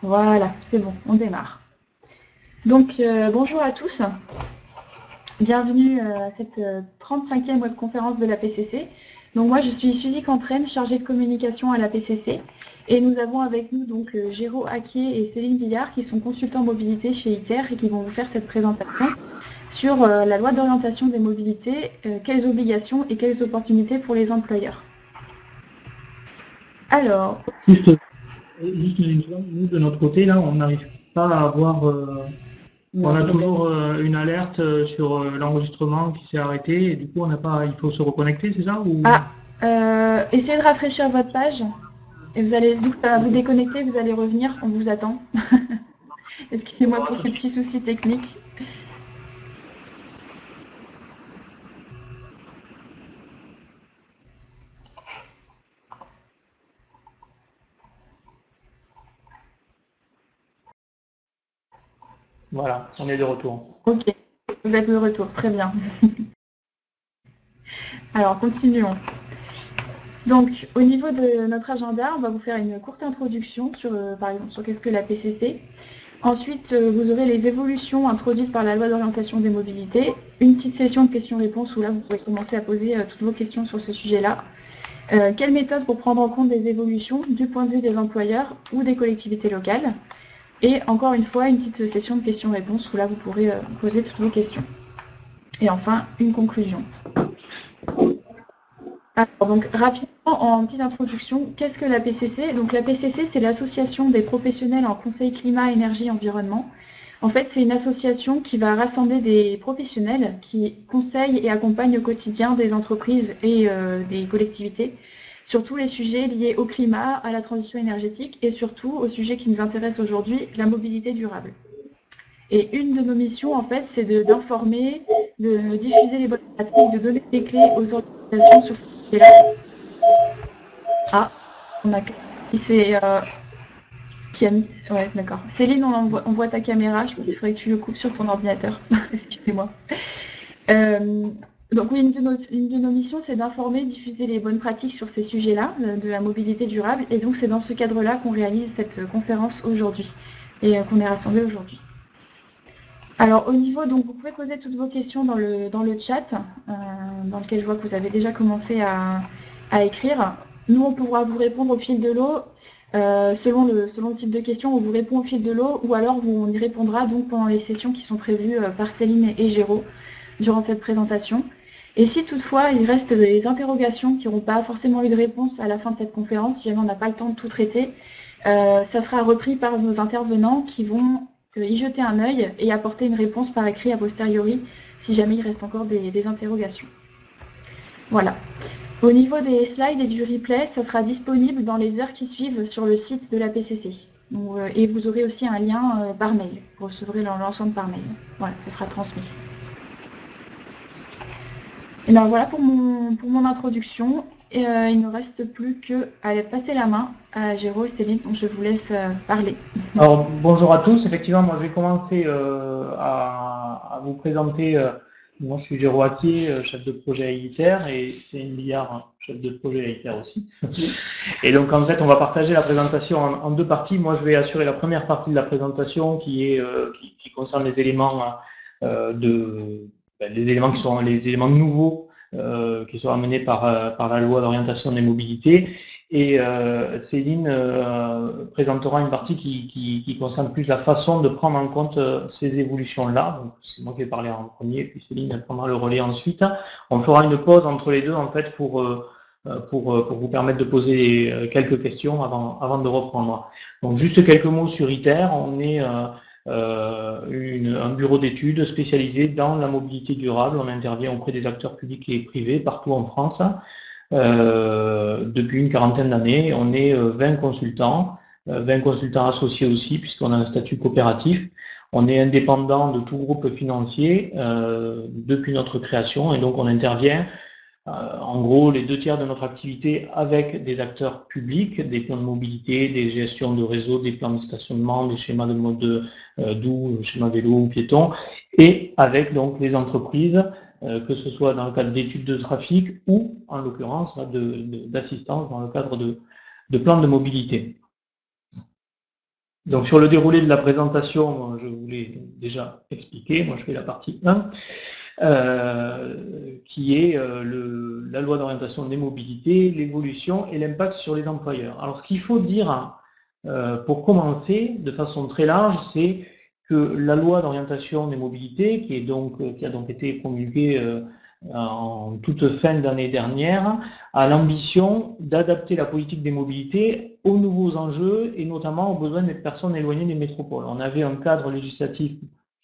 Voilà, c'est bon, on démarre. Donc, bonjour à tous. Bienvenue à cette 35e webconférence de la PCC. Donc moi, je suis Suzy Cantraine, chargée de communication à la PCC. Et nous avons avec nous donc Géraud Haquier et Céline Billard, qui sont consultants mobilité chez ITER et qui vont vous faire cette présentation sur la loi d'orientation des mobilités, quelles obligations et quelles opportunités pour les employeurs. Alors, Juste une seconde, nous de notre côté, là, on n'arrive pas à avoir. On a toujours une alerte sur l'enregistrement qui s'est arrêté et du coup on n'a pas. Il faut se reconnecter, c'est ça ou... essayez de rafraîchir votre page et vous allez vous déconnecter, vous allez revenir, on vous attend. Excusez-moi pour ces petits soucis techniques. Voilà, on est de retour. Ok, vous êtes de retour, très bien. Alors, continuons. Donc, au niveau de notre agenda, on va vous faire une courte introduction sur, par exemple, sur qu'est-ce que la PCC. Ensuite, vous aurez les évolutions introduites par la loi d'orientation des mobilités, une petite session de questions-réponses où là, vous pourrez commencer à poser toutes vos questions sur ce sujet-là. Quelle méthode pour prendre en compte des évolutions du point de vue des employeurs ou des collectivités locales? Et encore une fois, une petite session de questions-réponses où là, vous pourrez poser toutes vos questions. Et enfin, une conclusion. Alors, donc, rapidement, en petite introduction, qu'est-ce que la PCC? Donc, la PCC, c'est l'association des professionnels en conseil climat, énergie, environnement. En fait, c'est une association qui va rassembler des professionnels qui conseillent et accompagnent au quotidien des entreprises et des collectivités sur tous les sujets liés au climat, à la transition énergétique et surtout au sujet qui nous intéresse aujourd'hui, la mobilité durable. Et une de nos missions, en fait, c'est d'informer, de diffuser les bonnes pratiques, de donner des clés aux organisations sur ce sujet-là. Ah, on a c'est qui a mis. Ouais, d'accord. Céline, on voit ta caméra. Je pense qu'il faudrait que tu le coupes sur ton ordinateur. Excusez-moi. Donc oui, une de nos missions, c'est d'informer, diffuser les bonnes pratiques sur ces sujets-là, de la mobilité durable. Et donc c'est dans ce cadre-là qu'on réalise cette conférence aujourd'hui et qu'on est rassemblés aujourd'hui. Alors au niveau, donc vous pouvez poser toutes vos questions dans le chat, dans lequel je vois que vous avez déjà commencé à écrire. Nous, on pourra vous répondre au fil de l'eau, selon le type de question, on vous répond au fil de l'eau, ou alors on y répondra donc pendant les sessions qui sont prévues par Céline et Géraud durant cette présentation. Et si toutefois il reste des interrogations qui n'auront pas forcément eu de réponse à la fin de cette conférence, si jamais on n'a pas le temps de tout traiter, ça sera repris par nos intervenants qui vont y jeter un œil et apporter une réponse par écrit a posteriori si jamais il reste encore des interrogations. Voilà. Au niveau des slides et du replay, ça sera disponible dans les heures qui suivent sur le site de la PCC. Donc, et vous aurez aussi un lien par mail. Vous recevrez l'ensemble par mail. Voilà, ça sera transmis. Et bien voilà pour mon introduction. Et, il ne reste plus qu'à passer la main à Géraud et Céline, donc je vous laisse parler. Alors bonjour à tous, effectivement moi je vais commencer à vous présenter, moi je suis Géraud Haquier, chef de projet à ITER et Céline Billard, chef de projet à ITER aussi. Et donc en fait on va partager la présentation en deux parties. Moi je vais assurer la première partie de la présentation qui concerne les éléments les éléments qui sont les éléments nouveaux qui sont amenés par la loi d'orientation des mobilités. Et Céline présentera une partie qui concerne plus la façon de prendre en compte ces évolutions-là. Donc c'est moi qui vais parler en premier, puis Céline prendra le relais ensuite. On fera une pause entre les deux en fait pour vous permettre de poser quelques questions avant de reprendre. Donc juste quelques mots sur ITER. On est un bureau d'études spécialisé dans la mobilité durable. On intervient auprès des acteurs publics et privés partout en France. Depuis une quarantaine d'années, on est 20 consultants associés aussi, puisqu'on a un statut coopératif. On est indépendant de tout groupe financier depuis notre création, et donc on intervient en gros les 2/3 de notre activité avec des acteurs publics, des plans de mobilité, des gestions de réseau, des plans de stationnement, des schémas de mode doux, schéma vélo ou piéton, et avec donc les entreprises, que ce soit dans le cadre d'études de trafic ou, en l'occurrence, d'assistance dans le cadre de plans de mobilité. Donc sur le déroulé de la présentation, je vous l'ai déjà expliqué, moi je fais la partie 1, qui est la loi d'orientation des mobilités, l'évolution et l'impact sur les employeurs. Alors ce qu'il faut dire pour commencer, de façon très large, c'est que la loi d'orientation des mobilités, qui a donc été promulguée en toute fin d'année dernière, a l'ambition d'adapter la politique des mobilités aux nouveaux enjeux et notamment aux besoins des personnes éloignées des métropoles. On avait un cadre législatif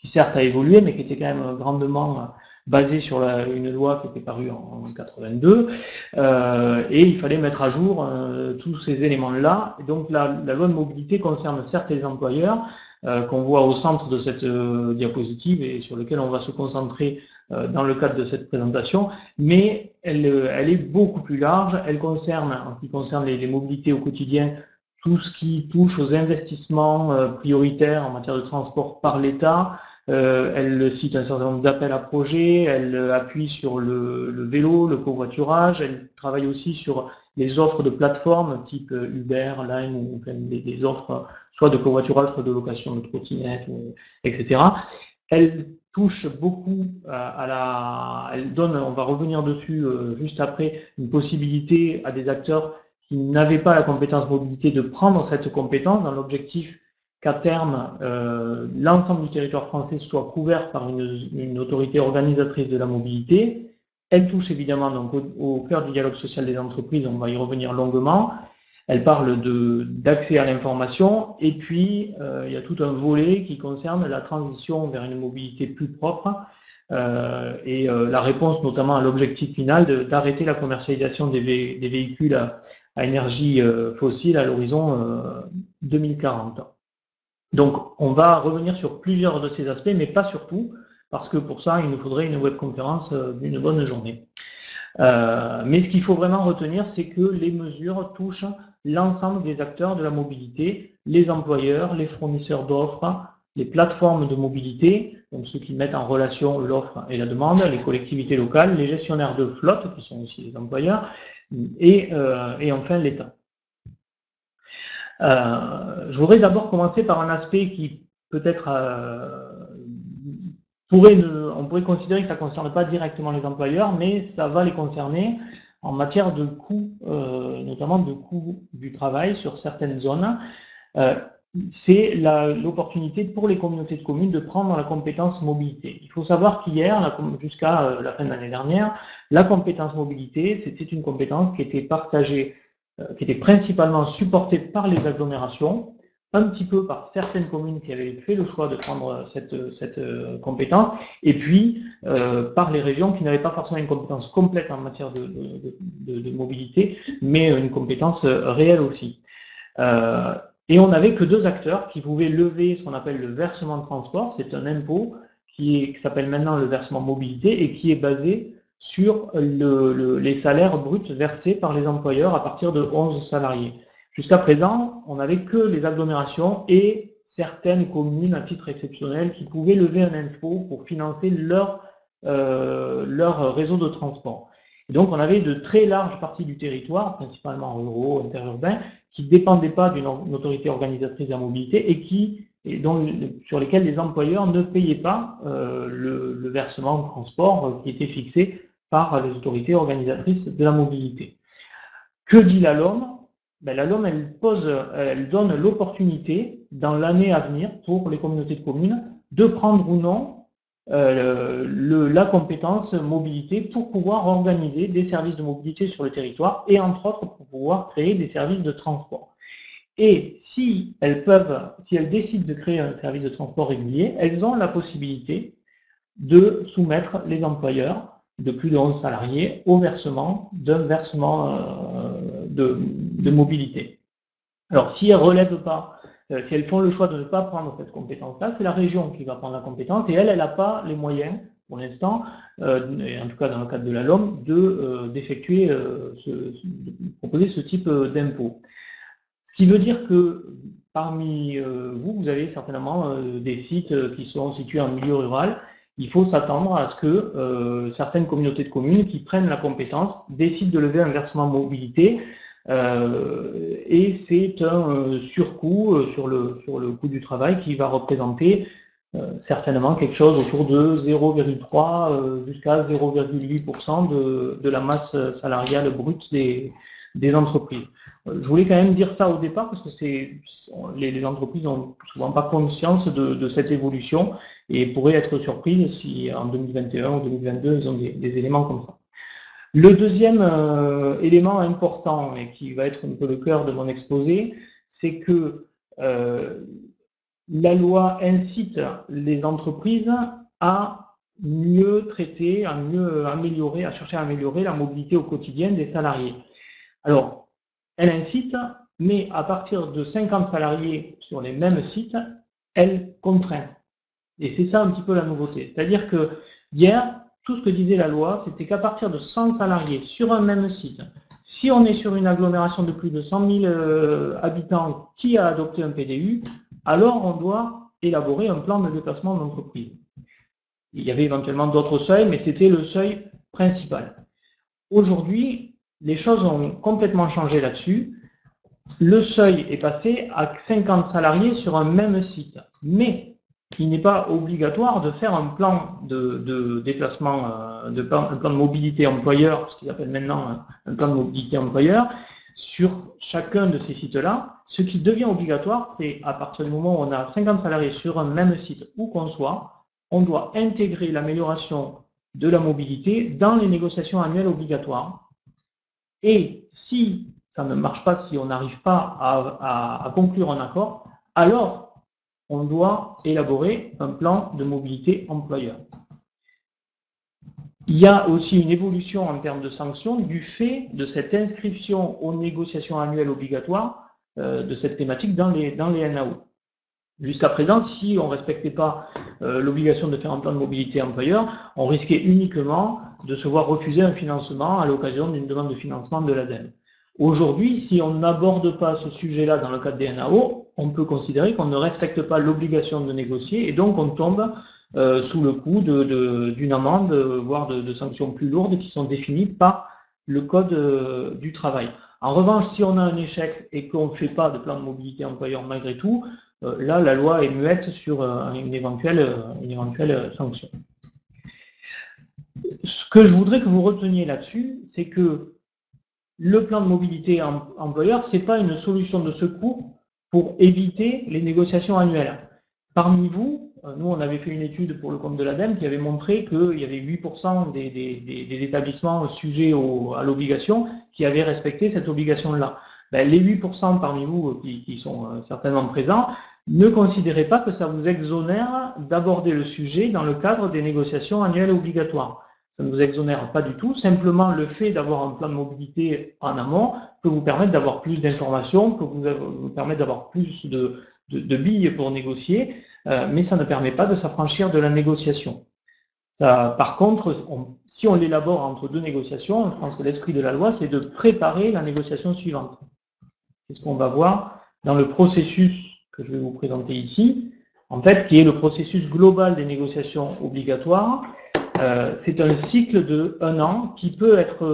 qui certes a évolué, mais qui était quand même grandement basé sur une loi qui était parue en 82, et il fallait mettre à jour tous ces éléments-là. Donc la loi de mobilité concerne certes les employeurs, qu'on voit au centre de cette diapositive et sur lequel on va se concentrer dans le cadre de cette présentation, mais elle est beaucoup plus large. Elle concerne, en ce qui concerne les mobilités au quotidien, tout ce qui touche aux investissements prioritaires en matière de transport par l'État. Elle cite un certain nombre d'appels à projets, elle appuie sur le vélo, le covoiturage, elle travaille aussi sur les offres de plateformes type Uber, Lime, ou des offres soit de covoiturage, soit de location de trottinettes, etc. Elle touche beaucoup elle donne, on va revenir dessus juste après, une possibilité à des acteurs qui n'avaient pas la compétence mobilité de prendre cette compétence dans l'objectif qu'à terme, l'ensemble du territoire français soit couvert par une autorité organisatrice de la mobilité. Elle touche évidemment donc au cœur du dialogue social des entreprises, on va y revenir longuement. Elle parle d'accès à l'information, et puis il y a tout un volet qui concerne la transition vers une mobilité plus propre, et la réponse notamment à l'objectif final d'arrêter la commercialisation des véhicules à énergie fossile à l'horizon 2040. Donc on va revenir sur plusieurs de ces aspects, mais pas sur tout, parce que pour ça il nous faudrait une webconférence d'une bonne journée. Mais ce qu'il faut vraiment retenir, c'est que les mesures touchent l'ensemble des acteurs de la mobilité, les employeurs, les fournisseurs d'offres, les plateformes de mobilité, donc ceux qui mettent en relation l'offre et la demande, les collectivités locales, les gestionnaires de flotte, qui sont aussi les employeurs, et enfin l'État. Je voudrais d'abord commencer par un aspect qui peut-être on pourrait considérer que ça ne concerne pas directement les employeurs, mais ça va les concerner en matière de coûts, notamment de coûts du travail sur certaines zones. C'est l'opportunité pour les communautés de communes de prendre la compétence mobilité. Il faut savoir qu'hier, jusqu'à la fin de l'année dernière, la compétence mobilité, c'était une compétence qui était partagée, qui était principalement supportée par les agglomérations, un petit peu par certaines communes qui avaient fait le choix de prendre cette compétence, et puis par les régions qui n'avaient pas forcément une compétence complète en matière de mobilité, mais une compétence réelle aussi. Et on n'avait que deux acteurs qui pouvaient lever ce qu'on appelle le versement de transport. C'est un impôt qui s'appelle maintenant le versement mobilité et qui est basé sur les salaires bruts versés par les employeurs à partir de 11 salariés. Jusqu'à présent, on n'avait que les agglomérations et certaines communes à titre exceptionnel qui pouvaient lever un impôt pour financer leur réseau de transport. Et donc on avait de très larges parties du territoire, principalement ruraux, interurbains, qui ne dépendaient pas d'une autorité organisatrice de la mobilité et sur lesquels les employeurs ne payaient pas le versement de transport qui était fixé par les autorités organisatrices de la mobilité. Que dit la LOM ? La LOM, elle donne l'opportunité dans l'année à venir pour les communautés de communes de prendre ou non la compétence mobilité pour pouvoir organiser des services de mobilité sur le territoire et entre autres pour pouvoir créer des services de transport. Et si elles décident de créer un service de transport régulier, elles ont la possibilité de soumettre les employeurs de plus de 11 salariés au versement d'un versement de mobilité. Alors si elles relèvent pas, si elles font le choix de ne pas prendre cette compétence-là, c'est la région qui va prendre la compétence et elle n'a pas les moyens, pour l'instant, en tout cas dans le cadre de la LOM, d'effectuer, de proposer ce type d'impôt. Ce qui veut dire que parmi vous avez certainement des sites qui sont situés en milieu rural. Il faut s'attendre à ce que certaines communautés de communes qui prennent la compétence décident de lever un versement mobilité et c'est un surcoût sur le coût du travail qui va représenter certainement quelque chose autour de 0,3 jusqu'à 0,8% de la masse salariale brute des entreprises. Je voulais quand même dire ça au départ parce que les entreprises n'ont souvent pas conscience de cette évolution et pourraient être surprises si en 2021 ou 2022 ils ont des éléments comme ça. Le deuxième élément important et qui va être un peu le cœur de mon exposé, c'est que la loi incite les entreprises à mieux traiter, à mieux améliorer, à chercher à améliorer la mobilité au quotidien des salariés. Alors, elle incite, mais à partir de 50 salariés sur les mêmes sites, elle contraint. Et c'est ça un petit peu la nouveauté. C'est-à-dire que hier, tout ce que disait la loi, c'était qu'à partir de 100 salariés sur un même site, si on est sur une agglomération de plus de 100 000 habitants qui a adopté un PDU, alors on doit élaborer un plan de déplacement d'entreprise. Il y avait éventuellement d'autres seuils, mais c'était le seuil principal. Aujourd'hui, les choses ont complètement changé là-dessus. Le seuil est passé à 50 salariés sur un même site. Mais il n'est pas obligatoire de faire un plan de déplacement, un plan de mobilité employeur, ce qu'ils appellent maintenant un plan de mobilité employeur, sur chacun de ces sites-là. Ce qui devient obligatoire, c'est à partir du moment où on a 50 salariés sur un même site, où qu'on soit, on doit intégrer l'amélioration de la mobilité dans les négociations annuelles obligatoires. Et si ça ne marche pas, si on n'arrive pas à conclure un accord, alors on doit élaborer un plan de mobilité employeur. Il y a aussi une évolution en termes de sanctions du fait de cette inscription aux négociations annuelles obligatoires de cette thématique dans les NAO. Jusqu'à présent, si on ne respectait pas l'obligation de faire un plan de mobilité employeur, on risquait uniquement de se voir refuser un financement à l'occasion d'une demande de financement de l'ADEME. Aujourd'hui, si on n'aborde pas ce sujet-là dans le cadre des NAO, on peut considérer qu'on ne respecte pas l'obligation de négocier et donc on tombe sous le coup d'une amende, voire de sanctions plus lourdes qui sont définies par le Code du travail. En revanche, si on a un échec et qu'on ne fait pas de plan de mobilité employeur malgré tout, là, la loi est muette sur une éventuelle sanction. Ce que je voudrais que vous reteniez là-dessus, c'est que le plan de mobilité employeur, ce n'est pas une solution de secours pour éviter les négociations annuelles. Parmi vous, nous, on avait fait une étude pour le compte de l'ADEME qui avait montré qu'il y avait 8% des établissements sujets à l'obligation qui avaient respecté cette obligation-là. Ben, les 8% parmi vous qui sont certainement présents ne considérez pas que ça vous exonère d'aborder le sujet dans le cadre des négociations annuelles obligatoires. Ça ne vous exonère pas du tout, simplement le fait d'avoir un plan de mobilité en amont peut vous permettre d'avoir plus d'informations, peut vous permettre d'avoir plus de billes pour négocier, mais ça ne permet pas de s'affranchir de la négociation. Par contre, si on l'élabore entre deux négociations, je pense que l'esprit de la loi, c'est de préparer la négociation suivante. C'est ce qu'on va voir dans le processus que je vais vous présenter ici, en fait, qui est le processus global des négociations obligatoires. C'est un cycle de 1 an qui peut être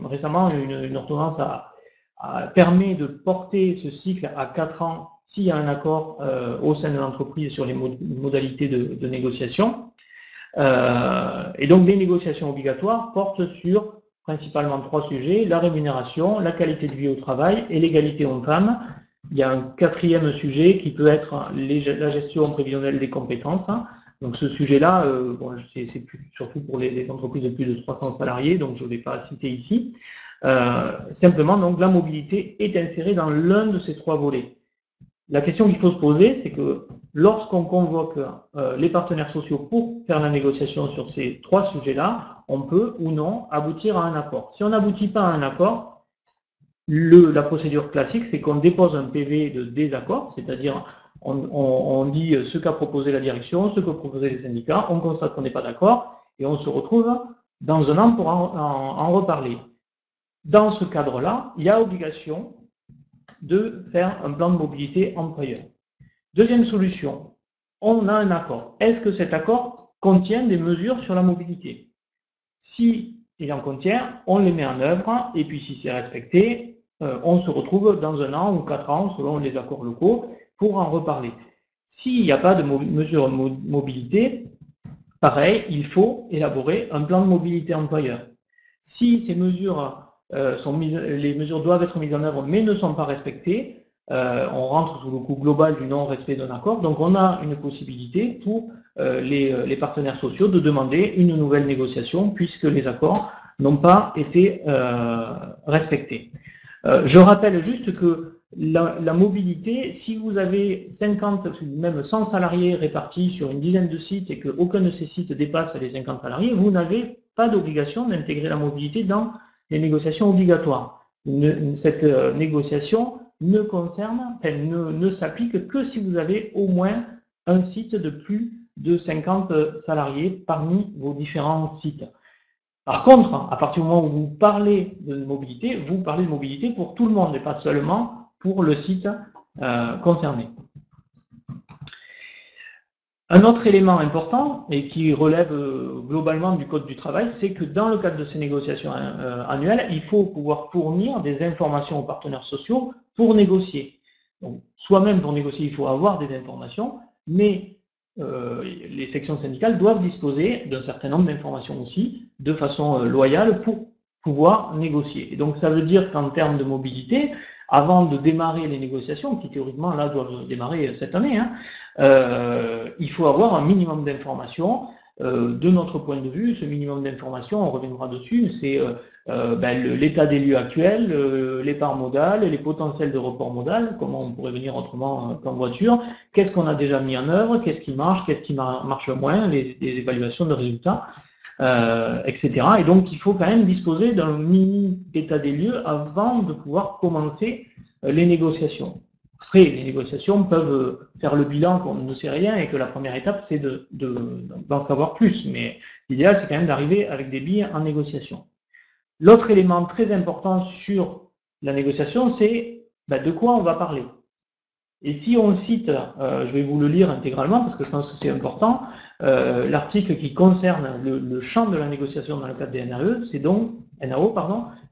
récemment une ordonnance permet de porter ce cycle à 4 ans s'il y a un accord au sein de l'entreprise sur les modalités de négociation. Et donc les négociations obligatoires portent sur principalement 3 sujets, la rémunération, la qualité de vie au travail et l'égalité homme-femme. Il y a un 4e sujet qui peut être la gestion prévisionnelle des compétences. Donc ce sujet-là, bon, c'est surtout pour les entreprises de plus de 300 salariés, donc je ne vais pas citer ici. Simplement, donc, la mobilité est insérée dans l'un de ces 3 volets. La question qu'il faut se poser, c'est que lorsqu'on convoque les partenaires sociaux pour faire la négociation sur ces 3 sujets-là, on peut ou non aboutir à un accord. Si on n'aboutit pas à un accord, la procédure classique, c'est qu'on dépose un PV de désaccord, c'est-à-dire on dit ce qu'a proposé la direction, ce que proposaient les syndicats, on constate qu'on n'est pas d'accord et on se retrouve dans 1 an pour en reparler. Dans ce cadre-là, il y a obligation de faire un plan de mobilité employeur. Deuxième solution, on a un accord. Est-ce que cet accord contient des mesures sur la mobilité? Si il en contient, on les met en œuvre et puis si c'est respecté, on se retrouve dans 1 an ou 4 ans, selon les accords locaux, pour en reparler. S'il n'y a pas de mesure de mobilité, pareil, il faut élaborer un plan de mobilité employeur. Si ces mesures, les mesures doivent être mises en œuvre mais ne sont pas respectées, on rentre sous le coup global du non-respect d'un accord, donc on a une possibilité pour les partenaires sociaux de demander une nouvelle négociation puisque les accords n'ont pas été respectés. Je rappelle juste que la mobilité, si vous avez 50, même 100 salariés répartis sur une dizaine de sites et qu'aucun de ces sites dépasse les 50 salariés, vous n'avez pas d'obligation d'intégrer la mobilité dans les négociations obligatoires. Cette négociation ne s'applique que si vous avez au moins un site de plus de 50 salariés parmi vos différents sites. Par contre, à partir du moment où vous parlez de mobilité, vous parlez de mobilité pour tout le monde et pas seulement pour le site concerné. Un autre élément important et qui relève globalement du Code du travail, c'est que dans le cadre de ces négociations annuelles, il faut pouvoir fournir des informations aux partenaires sociaux pour négocier. Donc, soi-même pour négocier, il faut avoir des informations, mais les sections syndicales doivent disposer d'un certain nombre d'informations aussi, de façon loyale, pour pouvoir négocier. Et donc ça veut dire qu'en termes de mobilité, avant de démarrer les négociations, qui théoriquement là doivent démarrer cette année, il faut avoir un minimum d'informations. De notre point de vue, ce minimum d'informations, on reviendra dessus, c'est l'état des lieux actuels, les parts modales, les potentiels de report modal, comment on pourrait venir autrement qu'en voiture, qu'est-ce qu'on a déjà mis en œuvre, qu'est-ce qui marche moins, les évaluations de résultats, etc. Et donc il faut quand même disposer d'un mini état des lieux avant de pouvoir commencer les négociations. Après, les négociations peuvent faire le bilan qu'on ne sait rien et que la première étape c'est d'en savoir plus, mais l'idéal c'est quand même d'arriver avec des billes en négociation. L'autre élément très important sur la négociation, c'est de quoi on va parler. Et si on cite, je vais vous le lire intégralement parce que je pense que c'est important, l'article qui concerne le champ de la négociation dans le cadre des NAO,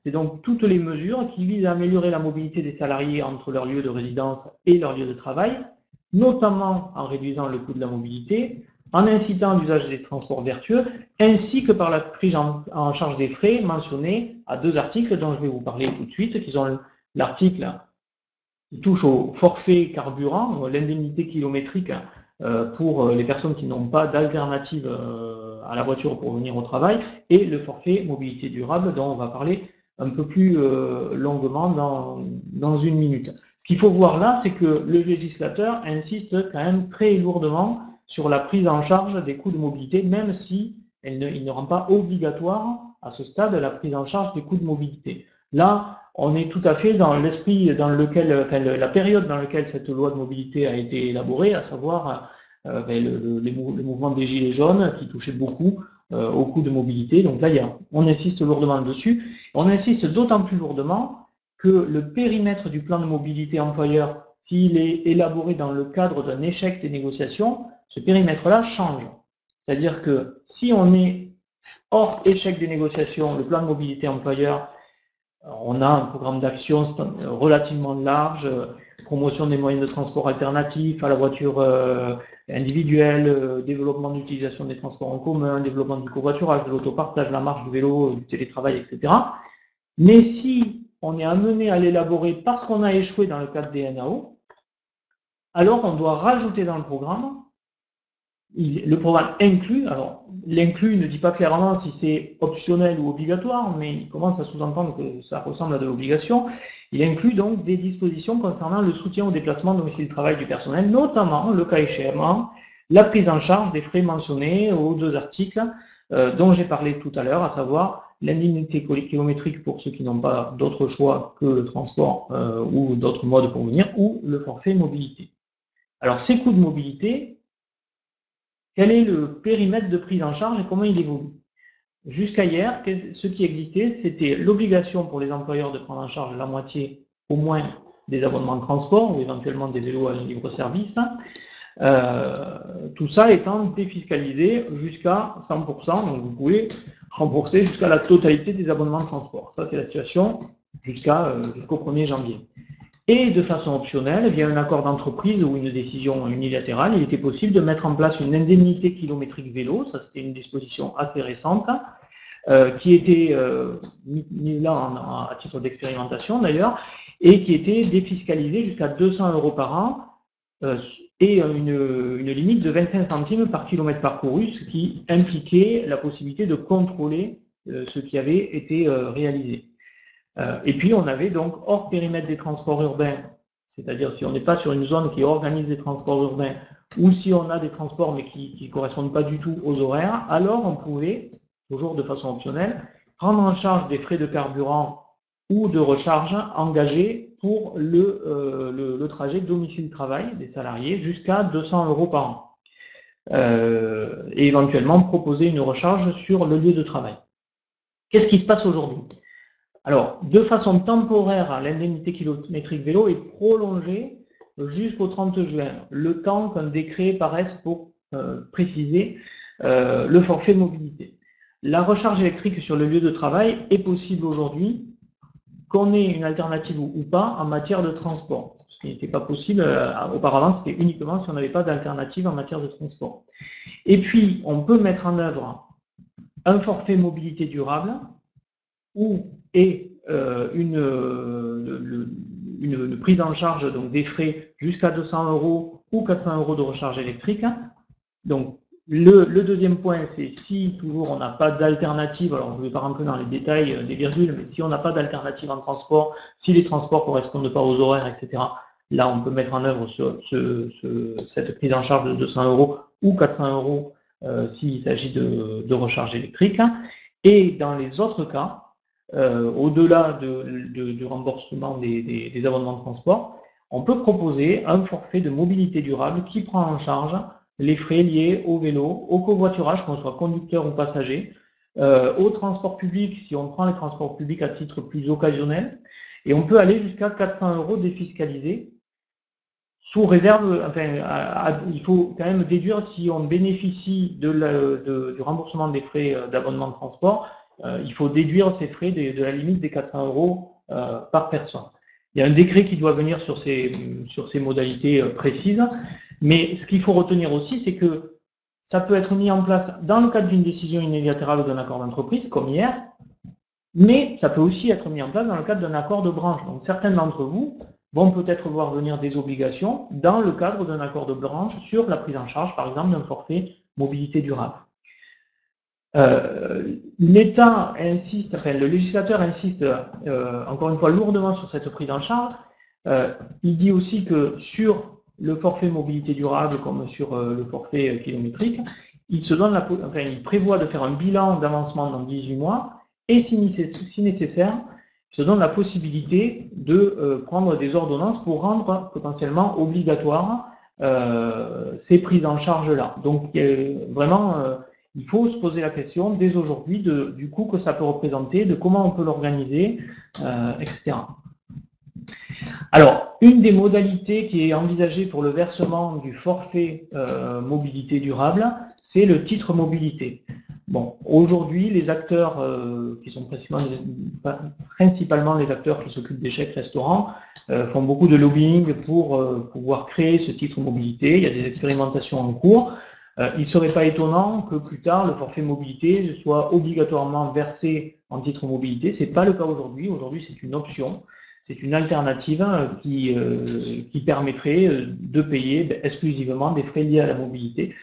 c'est donc toutes les mesures qui visent à améliorer la mobilité des salariés entre leur lieu de résidence et leur lieu de travail, notamment en réduisant le coût de la mobilité, en incitant l'usage des transports vertueux, ainsi que par la prise en charge des frais mentionnés à 2 articles dont je vais vous parler tout de suite, qui sont l'article qui touche au forfait carburant, l'indemnité kilométrique pour les personnes qui n'ont pas d'alternative à la voiture pour venir au travail, et le forfait mobilité durable dont on va parler un peu plus longuement dans une minute. Ce qu'il faut voir là, c'est que le législateur insiste quand même très lourdement sur la prise en charge des coûts de mobilité, même si il ne rend pas obligatoire à ce stade la prise en charge des coûts de mobilité. Là, on est tout à fait dans l'esprit dans lequel, la période dans laquelle cette loi de mobilité a été élaborée, à savoir le mouvement des Gilets jaunes qui touchait beaucoup aux coûts de mobilité. Donc là, on insiste lourdement dessus. On insiste d'autant plus lourdement que le périmètre du plan de mobilité employeur, s'il est élaboré dans le cadre d'un échec des négociations, ce périmètre-là change. C'est-à-dire que si on est hors échec des négociations, le plan de mobilité employeur, on a un programme d'action relativement large, promotion des moyens de transport alternatifs à la voiture individuelle, développement d'utilisation des transports en commun, développement du covoiturage, de l'autopartage, la marche du vélo, du télétravail, etc. Mais si on est amené à l'élaborer parce qu'on a échoué dans le cadre des NAO, alors on doit rajouter dans le programme inclut, alors l'inclut ne dit pas clairement si c'est optionnel ou obligatoire, mais il commence à sous-entendre que ça ressemble à de l'obligation. Il inclut donc des dispositions concernant le soutien au déplacement domicile-travail du personnel, notamment, le cas échéant, la prise en charge des frais mentionnés aux 2 articles dont j'ai parlé tout à l'heure, à savoir l'indemnité kilométrique pour ceux qui n'ont pas d'autre choix que le transport ou d'autres modes pour venir, ou le forfait mobilité. Alors ces coûts de mobilité, quel est le périmètre de prise en charge et comment il évolue? Jusqu'à hier, ce qui existait, c'était l'obligation pour les employeurs de prendre en charge la moitié au moins des abonnements de transport ou éventuellement des vélos à libre service, tout ça étant défiscalisé jusqu'à 100%, donc vous pouvez rembourser jusqu'à la totalité des abonnements de transport. Ça, c'est la situation jusqu'au 1er janvier. Et de façon optionnelle, via un accord d'entreprise ou une décision unilatérale, il était possible de mettre en place une indemnité kilométrique vélo, ça c'était une disposition assez récente, qui était mise là à titre d'expérimentation d'ailleurs, et qui était défiscalisée jusqu'à 200 € par an, et une limite de 25 centimes par kilomètre parcouru, ce qui impliquait la possibilité de contrôler ce qui avait été réalisé. Et puis on avait donc hors périmètre des transports urbains, c'est-à-dire si on n'est pas sur une zone qui organise des transports urbains, ou si on a des transports mais qui ne correspondent pas du tout aux horaires, alors on pouvait, toujours de façon optionnelle, prendre en charge des frais de carburant ou de recharge engagés pour le trajet domicile-travail des salariés jusqu'à 200 € par an. Et éventuellement proposer une recharge sur le lieu de travail. Qu'est-ce qui se passe aujourd'hui? Alors, de façon temporaire, l'indemnité kilométrique vélo est prolongée jusqu'au 30 juin, le temps qu'un décret paraisse pour préciser le forfait mobilité. La recharge électrique sur le lieu de travail est possible aujourd'hui, qu'on ait une alternative ou pas en matière de transport. Ce qui n'était pas possible auparavant, c'était uniquement si on n'avait pas d'alternative en matière de transport. Et puis, on peut mettre en œuvre un forfait mobilité durable et une prise en charge donc, des frais jusqu'à 200 € ou 400 € de recharge électrique. Donc, le deuxième point, c'est si toujours on n'a pas d'alternative, alors je ne vais pas rentrer dans les détails des virgules, mais si on n'a pas d'alternative en transport, si les transports ne correspondent pas aux horaires, etc., là on peut mettre en œuvre cette prise en charge de 200 € ou 400 € s'il s'agit de recharge électrique. Et dans les autres cas, au-delà du remboursement des abonnements de transport, on peut proposer un forfait de mobilité durable qui prend en charge les frais liés au vélo, au covoiturage, qu'on soit conducteur ou passager, au transport public, si on prend les transports publics à titre plus occasionnel, et on peut aller jusqu'à 400 € défiscalisés, sous réserve, enfin, il faut quand même déduire si on bénéficie du remboursement des frais d'abonnement de transport, il faut déduire ces frais de la limite des 400 € par personne. Il y a un décret qui doit venir sur ces modalités précises, mais ce qu'il faut retenir aussi, c'est que ça peut être mis en place dans le cadre d'une décision unilatérale ou d'un accord d'entreprise, comme hier, mais ça peut aussi être mis en place dans le cadre d'un accord de branche. Donc certains d'entre vous vont peut-être voir venir des obligations dans le cadre d'un accord de branche sur la prise en charge, par exemple, d'un forfait mobilité durable. L'État insiste, enfin le législateur insiste encore une fois lourdement sur cette prise en charge. Il dit aussi que sur le forfait mobilité durable comme sur le forfait kilométrique, il prévoit de faire un bilan d'avancement dans 18 mois et si nécessaire, il se donne la possibilité de prendre des ordonnances pour rendre potentiellement obligatoire ces prises en charge-là. Donc vraiment, il faut se poser la question dès aujourd'hui du coût que ça peut représenter, de comment on peut l'organiser, etc. Alors, une des modalités qui est envisagée pour le versement du forfait mobilité durable, c'est le titre mobilité. Bon, aujourd'hui, les acteurs qui sont principalement les acteurs qui s'occupent des chèques restaurants font beaucoup de lobbying pour pouvoir créer ce titre mobilité. Il y a des expérimentations en cours. Il ne serait pas étonnant que plus tard, le forfait mobilité soit obligatoirement versé en titre mobilité. Ce n'est pas le cas aujourd'hui. Aujourd'hui, c'est une option. C'est une alternative qui permettrait de payer exclusivement des frais liés à la mobilité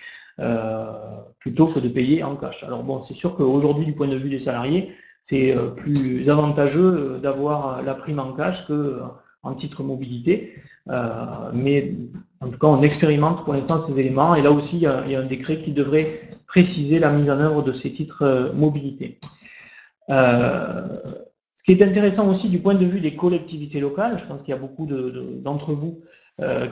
plutôt que de payer en cash. Alors bon, c'est sûr qu'aujourd'hui, du point de vue des salariés, c'est plus avantageux d'avoir la prime en cash qu'en titre mobilité. Mais en tout cas, on expérimente pour l'instant ces éléments. Et là aussi, il y a un décret qui devrait préciser la mise en œuvre de ces titres mobilité. Ce qui est intéressant aussi du point de vue des collectivités locales, je pense qu'il y a beaucoup d'entre vous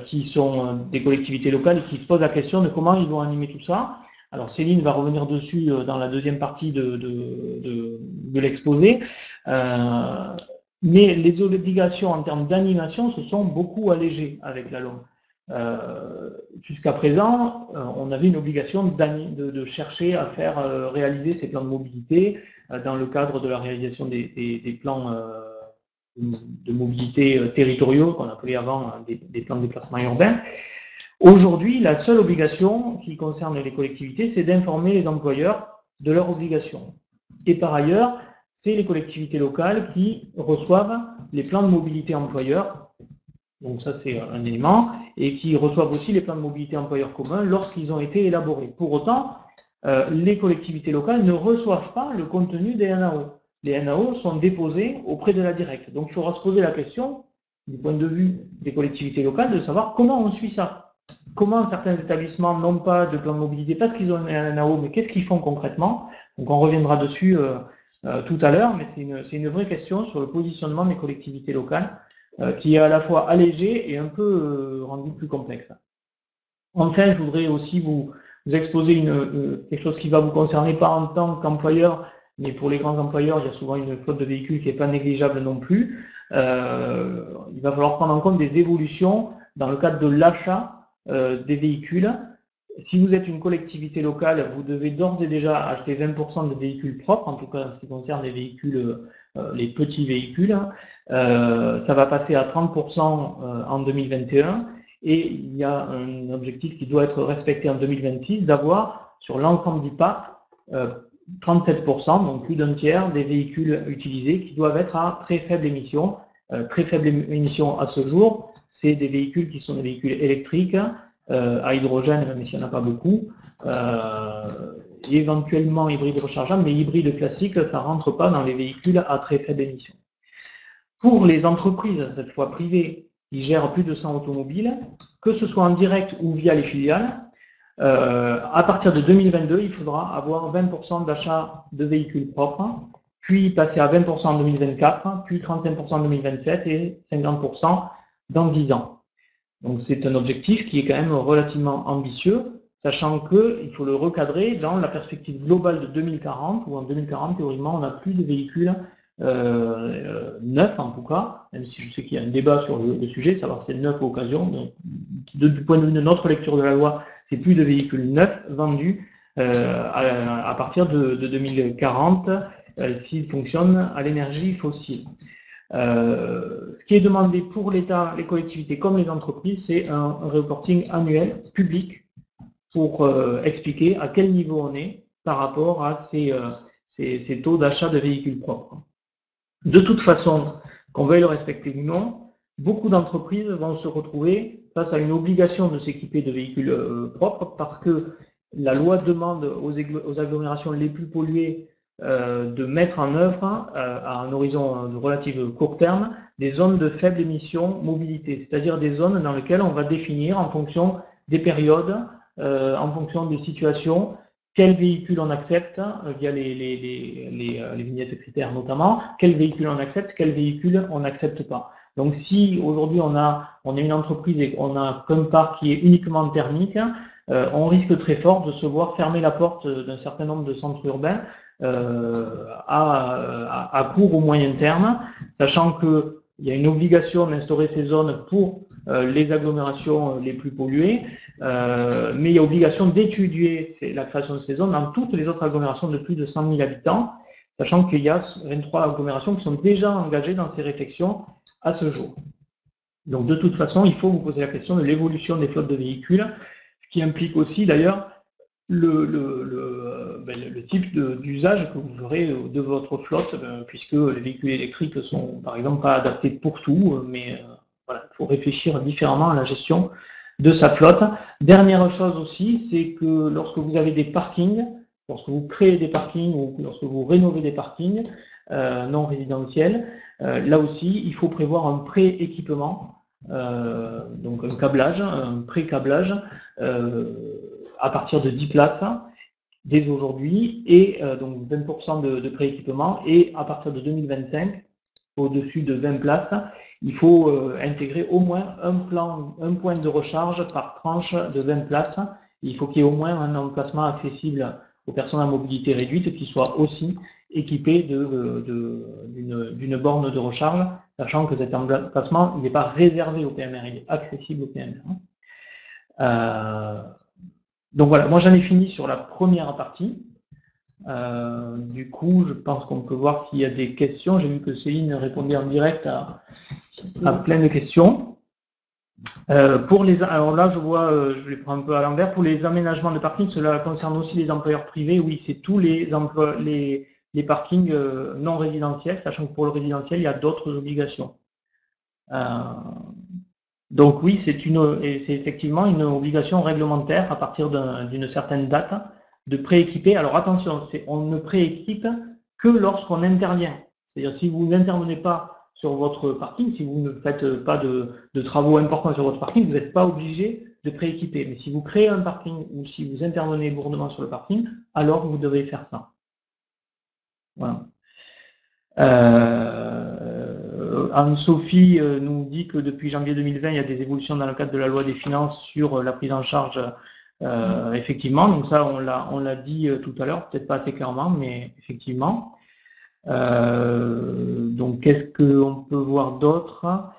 qui sont des collectivités locales et qui se posent la question de comment ils vont animer tout ça. Alors Céline va revenir dessus dans la deuxième partie de l'exposé. Mais les obligations en termes d'animation se sont beaucoup allégées avec la LOM. Jusqu'à présent, on avait une obligation de chercher à faire réaliser ces plans de mobilité dans le cadre de la réalisation des plans de mobilité territoriaux, qu'on appelait avant des plans de déplacement urbain. Aujourd'hui, la seule obligation qui concerne les collectivités, c'est d'informer les employeurs de leurs obligations. Et par ailleurs, c'est les collectivités locales qui reçoivent les plans de mobilité employeurs, donc ça c'est un élément, et qui reçoivent aussi les plans de mobilité employeurs communs lorsqu'ils ont été élaborés. Pour autant, les collectivités locales ne reçoivent pas le contenu des NAO. Les NAO sont déposés auprès de la directe. Donc il faudra se poser la question, du point de vue des collectivités locales, de savoir comment on suit ça. Comment certains établissements n'ont pas de plan de mobilité parce qu'ils ont un NAO, mais qu'est-ce qu'ils font concrètement? Donc on reviendra dessus tout à l'heure, mais c'est une vraie question sur le positionnement des collectivités locales qui est à la fois allégé et un peu rendu plus complexe. Enfin, je voudrais aussi vous exposer quelque chose qui va vous concerner pas en tant qu'employeur, mais pour les grands employeurs, il y a souvent une flotte de véhicules qui n'est pas négligeable non plus. Il va falloir prendre en compte des évolutions dans le cadre de l'achat des véhicules. Si vous êtes une collectivité locale, vous devez d'ores et déjà acheter 20% de véhicules propres, en tout cas en ce qui concerne les véhicules, les petits véhicules. Ça va passer à 30% en 2021 et il y a un objectif qui doit être respecté en 2026, d'avoir sur l'ensemble du parc 37%, donc plus d'un tiers des véhicules utilisés qui doivent être à très faible émission. Très faible émission à ce jour, c'est des véhicules qui sont des véhicules électriques, à hydrogène, même s'il n'y en a pas beaucoup, éventuellement hybride rechargeable, mais hybride classique, ça ne rentre pas dans les véhicules à très faible émission. Pour les entreprises, cette fois privées, qui gèrent plus de 100 automobiles, que ce soit en direct ou via les filiales, à partir de 2022, il faudra avoir 20% d'achat de véhicules propres, puis passer à 20% en 2024, puis 35% en 2027 et 50% dans 10 ans. Donc c'est un objectif qui est quand même relativement ambitieux, sachant qu'il faut le recadrer dans la perspective globale de 2040, où en 2040, théoriquement, on n'a plus de véhicules neufs en tout cas, même si je sais qu'il y a un débat sur le sujet, savoir si c'est neuf ou occasion. Donc, du point de vue de notre lecture de la loi, c'est plus de véhicules neufs vendus à partir de 2040 s'ils fonctionnent à l'énergie fossile. Ce qui est demandé pour l'État, les collectivités comme les entreprises, c'est un reporting annuel public pour expliquer à quel niveau on est par rapport à ces taux d'achat de véhicules propres. De toute façon, qu'on veuille le respecter ou non, beaucoup d'entreprises vont se retrouver face à une obligation de s'équiper de véhicules propres parce que la loi demande aux agglomérations les plus polluées de mettre en œuvre, à un horizon de relatif court terme, des zones de faible émission mobilité, c'est-à-dire des zones dans lesquelles on va définir en fonction des périodes, en fonction des situations, quel véhicule on accepte, via les vignettes critères notamment, quel véhicule on accepte, quel véhicule on n'accepte pas. Donc si aujourd'hui on est une entreprise et qu'on a qu'un parc qui est uniquement thermique, on risque très fort de se voir fermer la porte d'un certain nombre de centres urbains à court ou moyen terme, sachant qu'il y a une obligation d'instaurer ces zones pour les agglomérations les plus polluées, mais il y a obligation d'étudier la création de ces zones dans toutes les autres agglomérations de plus de 100 000 habitants, sachant qu'il y a 23 agglomérations qui sont déjà engagées dans ces réflexions à ce jour. Donc de toute façon, il faut vous poser la question de l'évolution des flottes de véhicules, ce qui implique aussi d'ailleurs le type d'usage que vous aurez de votre flotte, puisque les véhicules électriques sont par exemple pas adaptés pour tout, mais voilà, il faut réfléchir différemment à la gestion de sa flotte. Dernière chose aussi, c'est que lorsque vous avez des parkings, lorsque vous créez des parkings ou lorsque vous rénovez des parkings non résidentiels, là aussi, il faut prévoir un pré-équipement, donc un câblage, un pré-câblage à partir de 10 places dès aujourd'hui, et donc 20% de pré-équipement, et à partir de 2025, au-dessus de 20 places, il faut intégrer au moins un point de recharge par tranche de 20 places. Il faut qu'il y ait au moins un emplacement accessible aux personnes à mobilité réduite qui soit aussi équipé d'une borne de recharge, sachant que cet emplacement n'est pas réservé au PMR, il est accessible au PMR. Donc voilà, moi j'en ai fini sur la première partie. Du coup, je pense qu'on peut voir s'il y a des questions. J'ai vu que Céline répondait en direct à plein de questions. Alors là, je vois, je les prends un peu à l'envers. Pour les aménagements de parking, cela concerne aussi les employeurs privés. Oui, c'est tous les parkings non résidentiels, sachant que pour le résidentiel, il y a d'autres obligations. Donc oui, c'est effectivement une obligation réglementaire à partir d'une certaine date de prééquiper. Alors attention, on ne prééquipe que lorsqu'on intervient. C'est-à-dire si vous n'intervenez pas sur votre parking, si vous ne faites pas de travaux importants sur votre parking, vous n'êtes pas obligé de prééquiper. Mais si vous créez un parking ou si vous intervenez lourdement sur le parking, alors vous devez faire ça. Voilà. Anne-Sophie nous dit que depuis janvier 2020, il y a des évolutions dans le cadre de la loi des finances sur la prise en charge, effectivement. Donc ça, on l'a dit tout à l'heure, peut-être pas assez clairement, mais effectivement. Donc qu'est-ce qu'on peut voir d'autre?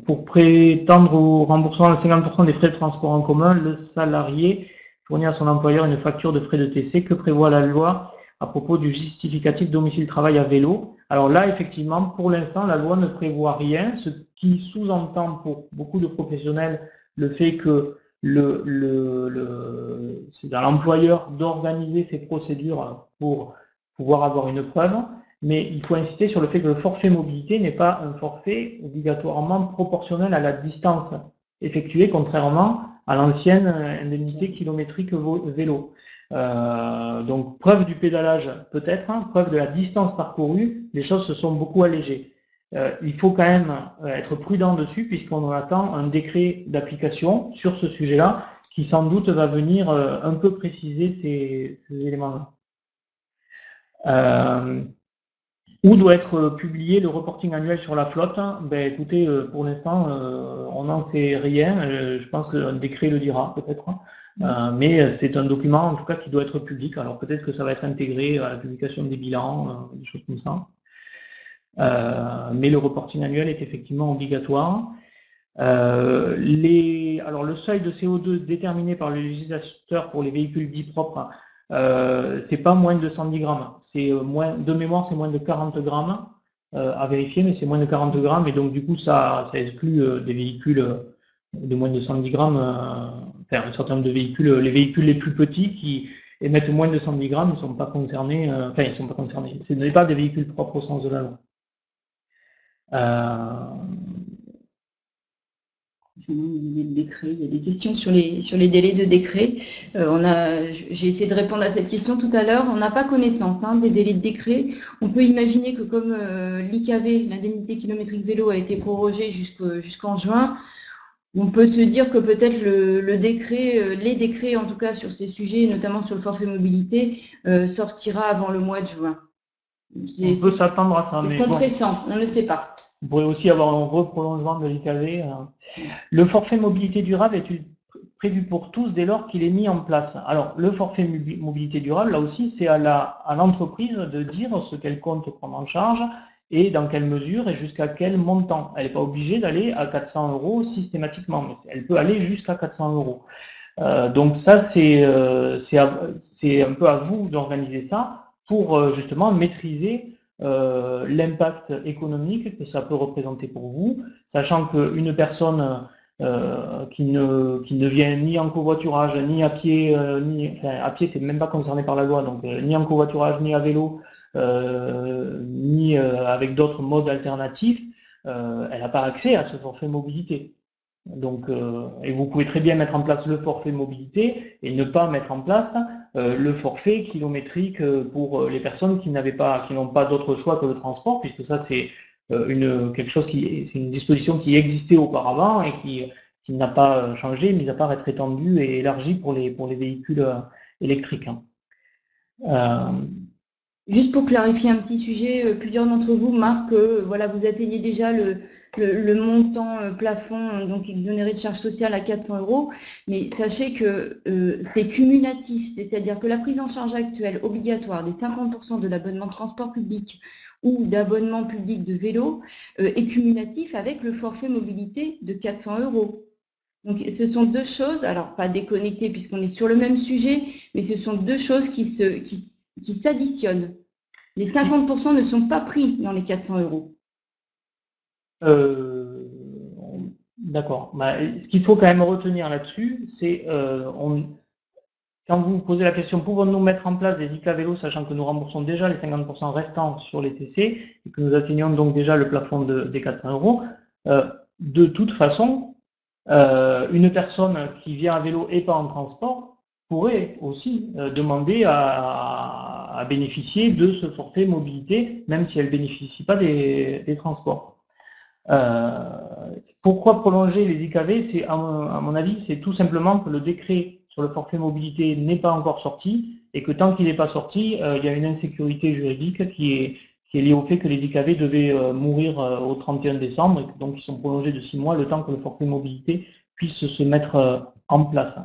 Pour prétendre au remboursement de 50% des frais de transport en commun, le salarié fournit à son employeur une facture de frais de TC. Que prévoit la loi à propos du justificatif domicile-travail à vélo? Alors là, effectivement, pour l'instant, la loi ne prévoit rien, ce qui sous-entend pour beaucoup de professionnels le fait que c'est à l'employeur d'organiser ces procédures pour pouvoir avoir une preuve. Mais il faut insister sur le fait que le forfait mobilité n'est pas un forfait obligatoirement proportionnel à la distance effectuée, contrairement à l'ancienne indemnité kilométrique vélo. Donc preuve du pédalage peut-être, preuve de la distance parcourue, les choses se sont beaucoup allégées. Il faut quand même être prudent dessus puisqu'on attend un décret d'application sur ce sujet-là qui sans doute va venir un peu préciser ces éléments-là. Où doit être publié le reporting annuel sur la flotte? Ben, écoutez, pour l'instant, on n'en sait rien. Je pense qu'un décret le dira, peut-être. Mais c'est un document, en tout cas, qui doit être public. Alors peut-être que ça va être intégré à la publication des bilans, des choses comme ça. Mais le reporting annuel est effectivement obligatoire. Alors le seuil de CO2 déterminé par le législateur pour les véhicules dits propres, c'est pas moins de 110 grammes, c'est de mémoire c'est moins de 40 grammes à vérifier, mais c'est moins de 40 grammes et donc du coup ça exclut des véhicules de moins de 110 grammes, enfin un certain nombre de véhicules, les véhicules les plus petits qui émettent moins de 110 grammes ne sont pas concernés, enfin ils ne sont pas concernés, ce n'est pas des véhicules propres au sens de la loi. Il y a des questions sur les délais de décret. J'ai essayé de répondre à cette question tout à l'heure. On n'a pas connaissance des délais de décret. On peut imaginer que comme l'IKV, l'indemnité kilométrique vélo, a été prorogée jusqu'en juin, on peut se dire que peut-être les décrets, en tout cas sur ces sujets, notamment sur le forfait mobilité, sortira avant le mois de juin. On peut s'attendre à ça, mais c'est compressant, on ne sait pas. Vous pourrez aussi avoir un reprolongement de l'IKV. Le forfait mobilité durable est prévu pour tous dès lors qu'il est mis en place. Alors, le forfait mobilité durable, là aussi, c'est à l'entreprise de dire ce qu'elle compte prendre en charge et dans quelle mesure et jusqu'à quel montant. Elle n'est pas obligée d'aller à 400 € systématiquement, mais elle peut aller jusqu'à 400 €. Donc ça, c'est un peu à vous d'organiser ça pour justement maîtriser l'impact économique que ça peut représenter pour vous, sachant qu'une personne qui ne vient ni en covoiturage, ni à pied, à pied c'est même pas concerné par la loi, donc ni en covoiturage, ni à vélo, ni avec d'autres modes alternatifs, elle n'a pas accès à ce forfait mobilité. Donc, et vous pouvez très bien mettre en place le forfait mobilité et ne pas mettre en place le forfait kilométrique pour les personnes qui n'ont pas d'autre choix que le transport, puisque ça c'est c'est une disposition qui existait auparavant et qui n'a pas changé, mis à part être étendue et élargie pour les véhicules électriques. Juste pour clarifier un petit sujet, plusieurs d'entre vous marquent que voilà, vous atteignez déjà le montant plafond, donc exonéré de charges sociales à 400 €, mais sachez que c'est cumulatif, c'est-à-dire que la prise en charge actuelle obligatoire des 50% de l'abonnement de transport public ou d'abonnement public de vélo est cumulatif avec le forfait mobilité de 400 €. Donc, ce sont deux choses, alors pas déconnectées puisqu'on est sur le même sujet, mais ce sont deux choses qui s'additionnent. Les 50% ne sont pas pris dans les 400 €. D'accord. Bah, ce qu'il faut quand même retenir là-dessus, c'est quand vous posez la question, pouvons-nous mettre en place des ICA vélos, sachant que nous remboursons déjà les 50% restants sur les TC, et que nous atteignons donc déjà le plafond des 400 €, de toute façon, une personne qui vient à vélo et pas en transport pourrait aussi demander à bénéficier de ce forfait mobilité, même si elle ne bénéficie pas des transports. Pourquoi prolonger les IKV? À mon avis, c'est tout simplement que le décret sur le forfait mobilité n'est pas encore sorti, et que tant qu'il n'est pas sorti, il y a une insécurité juridique qui est liée au fait que les IKV devaient mourir au 31 décembre, et que donc ils sont prolongés de 6 mois, le temps que le forfait mobilité puisse se mettre en place.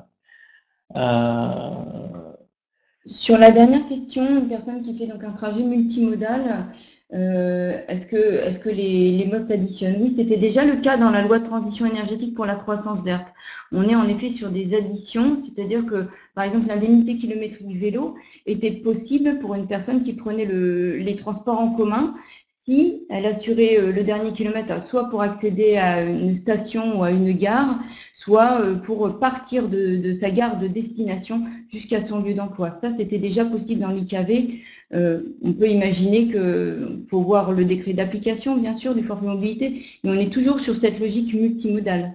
Sur la dernière question, une personne qui fait donc un trajet multimodal, est-ce que les modes s'additionnent? Oui, c'était déjà le cas dans la loi de transition énergétique pour la croissance verte. On est en effet sur des additions, c'est-à-dire que, par exemple, l'indemnité kilométrique du vélo était possible pour une personne qui prenait les transports en commun si elle assurait le dernier kilomètre, soit pour accéder à une station ou à une gare, soit pour partir de sa gare de destination jusqu'à son lieu d'emploi. Ça, c'était déjà possible dans l'IKV. On peut imaginer qu'il faut voir le décret d'application, bien sûr, du forfait mobilité, mais on est toujours sur cette logique multimodale.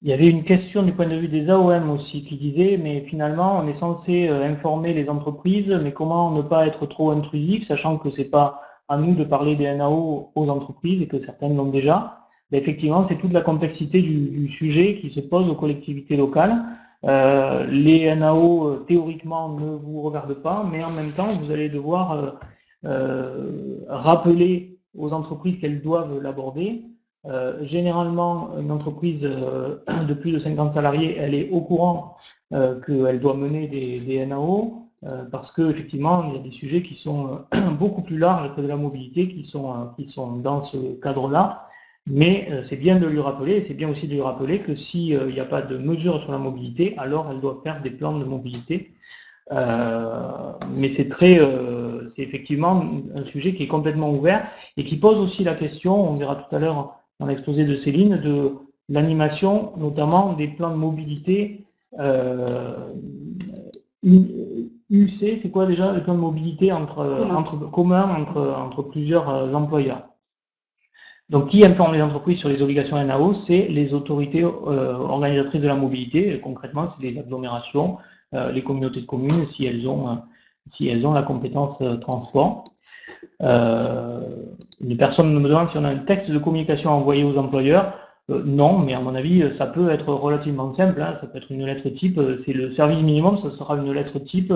Il y avait une question du point de vue des AOM aussi qui disait, mais finalement on est censé informer les entreprises, mais comment ne pas être trop intrusif, sachant que ce n'est pas à nous de parler des NAO aux entreprises et que certaines l'ont déjà. Mais effectivement, c'est toute la complexité du sujet qui se pose aux collectivités locales. Les NAO théoriquement ne vous regardent pas, mais en même temps vous allez devoir rappeler aux entreprises qu'elles doivent l'aborder. Généralement, une entreprise de plus de 50 salariés, elle est au courant qu'elle doit mener des NAO, parce qu'effectivement, il y a des sujets qui sont beaucoup plus larges que de la mobilité, qui sont dans ce cadre-là. Mais c'est bien de lui rappeler, et c'est bien aussi de lui rappeler que s'il n'y a pas de mesure sur la mobilité, alors elle doit faire des plans de mobilité. Mais c'est effectivement un sujet qui est complètement ouvert et qui pose aussi la question, on verra tout à l'heure dans l'exposé de Céline, de l'animation, notamment des plans de mobilité UC, c'est quoi déjà le plan de mobilité commun entre plusieurs employeurs. Donc, qui informe les entreprises sur les obligations NAO? C'est les autorités organisatrices de la mobilité. Concrètement, c'est les agglomérations, les communautés de communes, si elles ont la compétence transport. Une personne me demande si on a un texte de communication envoyé aux employeurs. Non, mais à mon avis, ça peut être relativement simple. Hein. Ça peut être une lettre type. C'est le service minimum, ça sera une lettre type.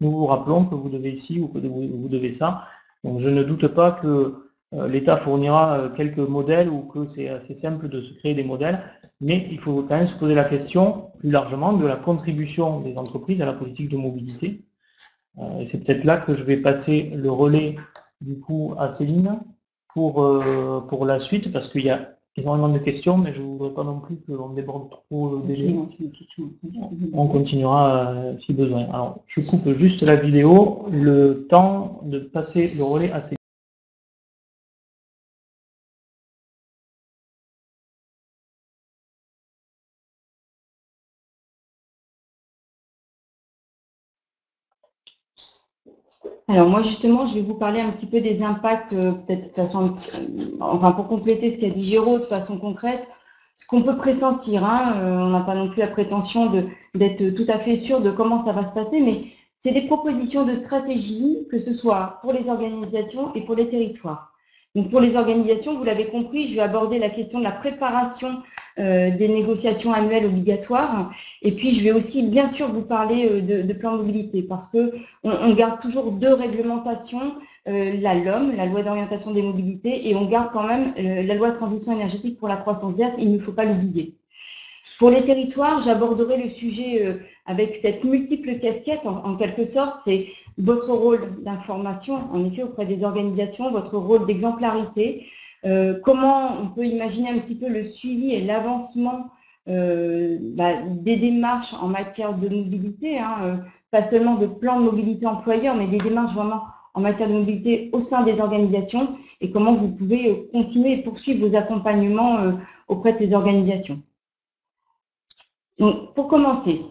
Nous vous rappelons que vous devez ci ou que vous devez ça. Donc, je ne doute pas que l'État fournira quelques modèles ou que c'est assez simple de se créer des modèles, mais il faut quand même se poser la question plus largement de la contribution des entreprises à la politique de mobilité. Et c'est peut-être là que je vais passer le relais du coup à Céline pour la suite, parce qu'il y a énormément de questions, mais je ne voudrais pas non plus qu'on déborde trop le délai. On continuera si besoin. Alors, je coupe juste la vidéo, le temps de passer le relais à Céline. Alors moi justement, je vais vous parler un petit peu des impacts, peut-être de façon, enfin pour compléter ce qu'a dit Géraud de façon concrète, ce qu'on peut pressentir. Hein, on n'a pas non plus la prétention d'être tout à fait sûr de comment ça va se passer, mais c'est des propositions de stratégie, que ce soit pour les organisations et pour les territoires. Donc pour les organisations, vous l'avez compris, je vais aborder la question de la préparation des négociations annuelles obligatoires. Et puis, je vais aussi, bien sûr, vous parler de plan de mobilité, parce qu'on garde toujours deux réglementations, la LOM, la loi d'orientation des mobilités, et on garde quand même la loi de transition énergétique pour la croissance verte, il ne faut pas l'oublier. Pour les territoires, j'aborderai le sujet avec cette multiple casquette, en quelque sorte, c'est votre rôle d'information, en effet, auprès des organisations, votre rôle d'exemplarité, comment on peut imaginer un petit peu le suivi et l'avancement des démarches en matière de mobilité, pas seulement de plan de mobilité employeur, mais des démarches vraiment en matière de mobilité au sein des organisations, et comment vous pouvez continuer et poursuivre vos accompagnements auprès de ces organisations. Donc, pour commencer,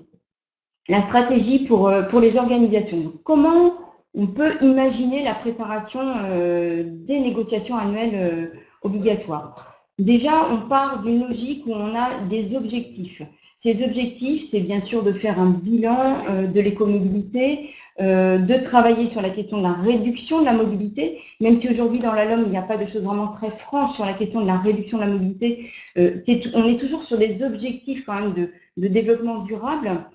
la stratégie pour les organisations. Donc, comment on peut imaginer la préparation des négociations annuelles obligatoires? Déjà, on part d'une logique où on a des objectifs. Ces objectifs, c'est bien sûr de faire un bilan de l'écomobilité, de travailler sur la question de la réduction de la mobilité, même si aujourd'hui dans la LOM, il n'y a pas de choses vraiment très franches sur la question de la réduction de la mobilité. On est toujours sur des objectifs quand même de développement durable.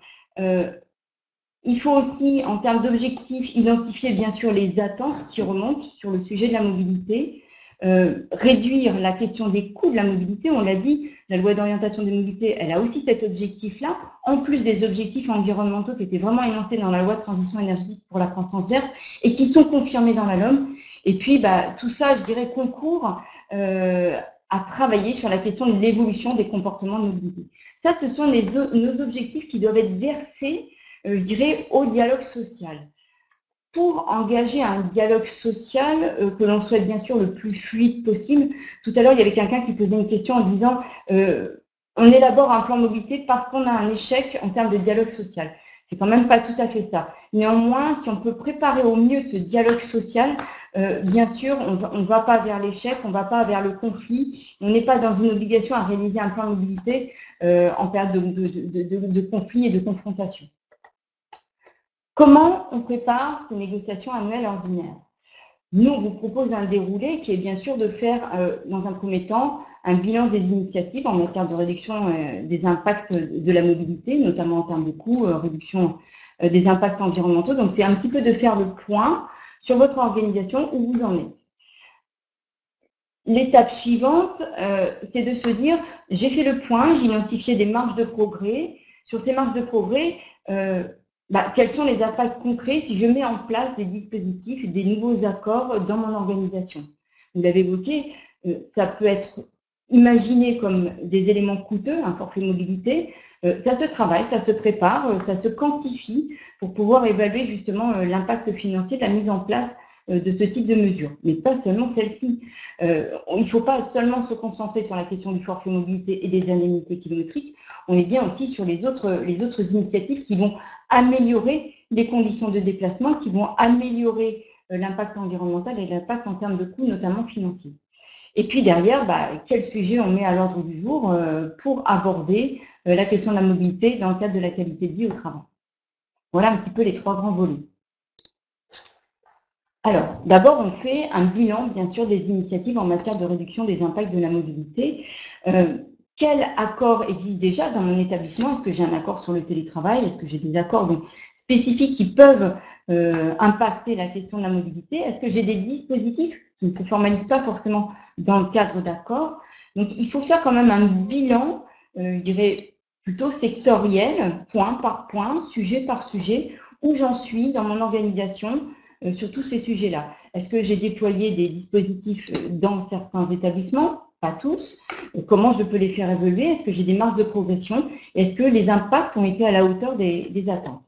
Il faut aussi, en termes d'objectifs, identifier bien sûr les attentes qui remontent sur le sujet de la mobilité, réduire la question des coûts de la mobilité. On l'a dit, la loi d'orientation des mobilités, elle a aussi cet objectif-là, en plus des objectifs environnementaux qui étaient vraiment énoncés dans la loi de transition énergétique pour la croissance verte et qui sont confirmés dans la LOM. Et puis, tout ça, je dirais, concourt à travailler sur la question de l'évolution des comportements de mobilité. Ça, ce sont nos objectifs qui doivent être versés, je dirais, au dialogue social. Pour engager un dialogue social que l'on souhaite bien sûr le plus fluide possible. Tout à l'heure, il y avait quelqu'un qui posait une question en disant on élabore un plan de mobilité parce qu'on a un échec en termes de dialogue social. C'est quand même pas tout à fait ça. Néanmoins, si on peut préparer au mieux ce dialogue social, bien sûr, on ne va pas vers l'échec, on ne va pas vers le conflit. On n'est pas dans une obligation à réaliser un plan de mobilité en période de conflit et de confrontation. Comment on prépare ces négociations annuelles ordinaires? Nous, on vous propose un déroulé qui est bien sûr de faire, dans un premier temps, un bilan des initiatives en matière de réduction des impacts de la mobilité, notamment en termes de coûts, réduction des impacts environnementaux. Donc, c'est un petit peu de faire le point sur votre organisation, où vous en êtes. L'étape suivante, c'est de se dire, j'ai fait le point, j'ai identifié des marges de progrès. Sur ces marges de progrès, quels sont les impacts concrets si je mets en place des dispositifs, des nouveaux accords dans mon organisation? Vous l'avez évoqué, ça peut être imaginé comme des éléments coûteux, un forfait mobilité. Ça se travaille, ça se prépare, ça se quantifie pour pouvoir évaluer justement l'impact financier de la mise en place de ce type de mesures, mais pas seulement celle-ci. Il ne faut pas seulement se concentrer sur la question du forfait mobilité et des indemnités kilométriques, on est bien aussi sur les autres initiatives qui vont améliorer les conditions de déplacement, qui vont améliorer l'impact environnemental et l'impact en termes de coûts, notamment financiers. Et puis derrière, quel sujet on met à l'ordre du jour pour aborder la question de la mobilité dans le cadre de la qualité de vie au travail. Voilà un petit peu les trois grands volets. Alors, d'abord, on fait un bilan, bien sûr, des initiatives en matière de réduction des impacts de la mobilité. Quel accord existe déjà dans mon établissement? Est-ce que j'ai un accord sur le télétravail? Est-ce que j'ai des accords spécifiques qui peuvent impacter la question de la mobilité? Est-ce que j'ai des dispositifs qui ne se formalisent pas forcément dans le cadre d'accords? Donc, il faut faire quand même un bilan, je dirais, plutôt sectoriel, point par point, sujet par sujet, où j'en suis dans mon organisation sur tous ces sujets-là. Est-ce que j'ai déployé des dispositifs dans certains établissements? Pas tous. Comment je peux les faire évoluer? Est-ce que j'ai des marges de progression? Est-ce que les impacts ont été à la hauteur des attentes?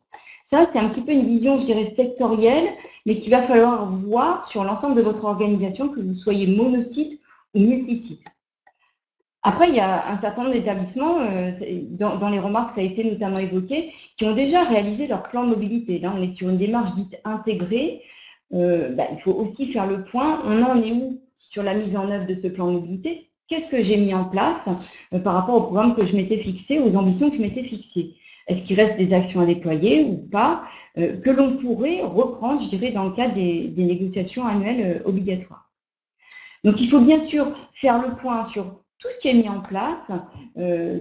Ça, c'est un petit peu une vision, je dirais, sectorielle, mais qu'il va falloir voir sur l'ensemble de votre organisation, que vous soyez monosite ou multisite. Après, il y a un certain nombre d'établissements, dans les remarques, ça a été notamment évoqué, qui ont déjà réalisé leur plan de mobilité. Là, on est sur une démarche dite intégrée. Il faut aussi faire le point. On en est où sur la mise en œuvre de ce plan de mobilité? Qu'est-ce que j'ai mis en place par rapport au programme que je m'étais fixé, aux ambitions que je m'étais fixées? Est-ce qu'il reste des actions à déployer ou pas, que l'on pourrait reprendre, je dirais, dans le cadre des négociations annuelles obligatoires? Donc, il faut bien sûr faire le point sur tout ce qui est mis en place,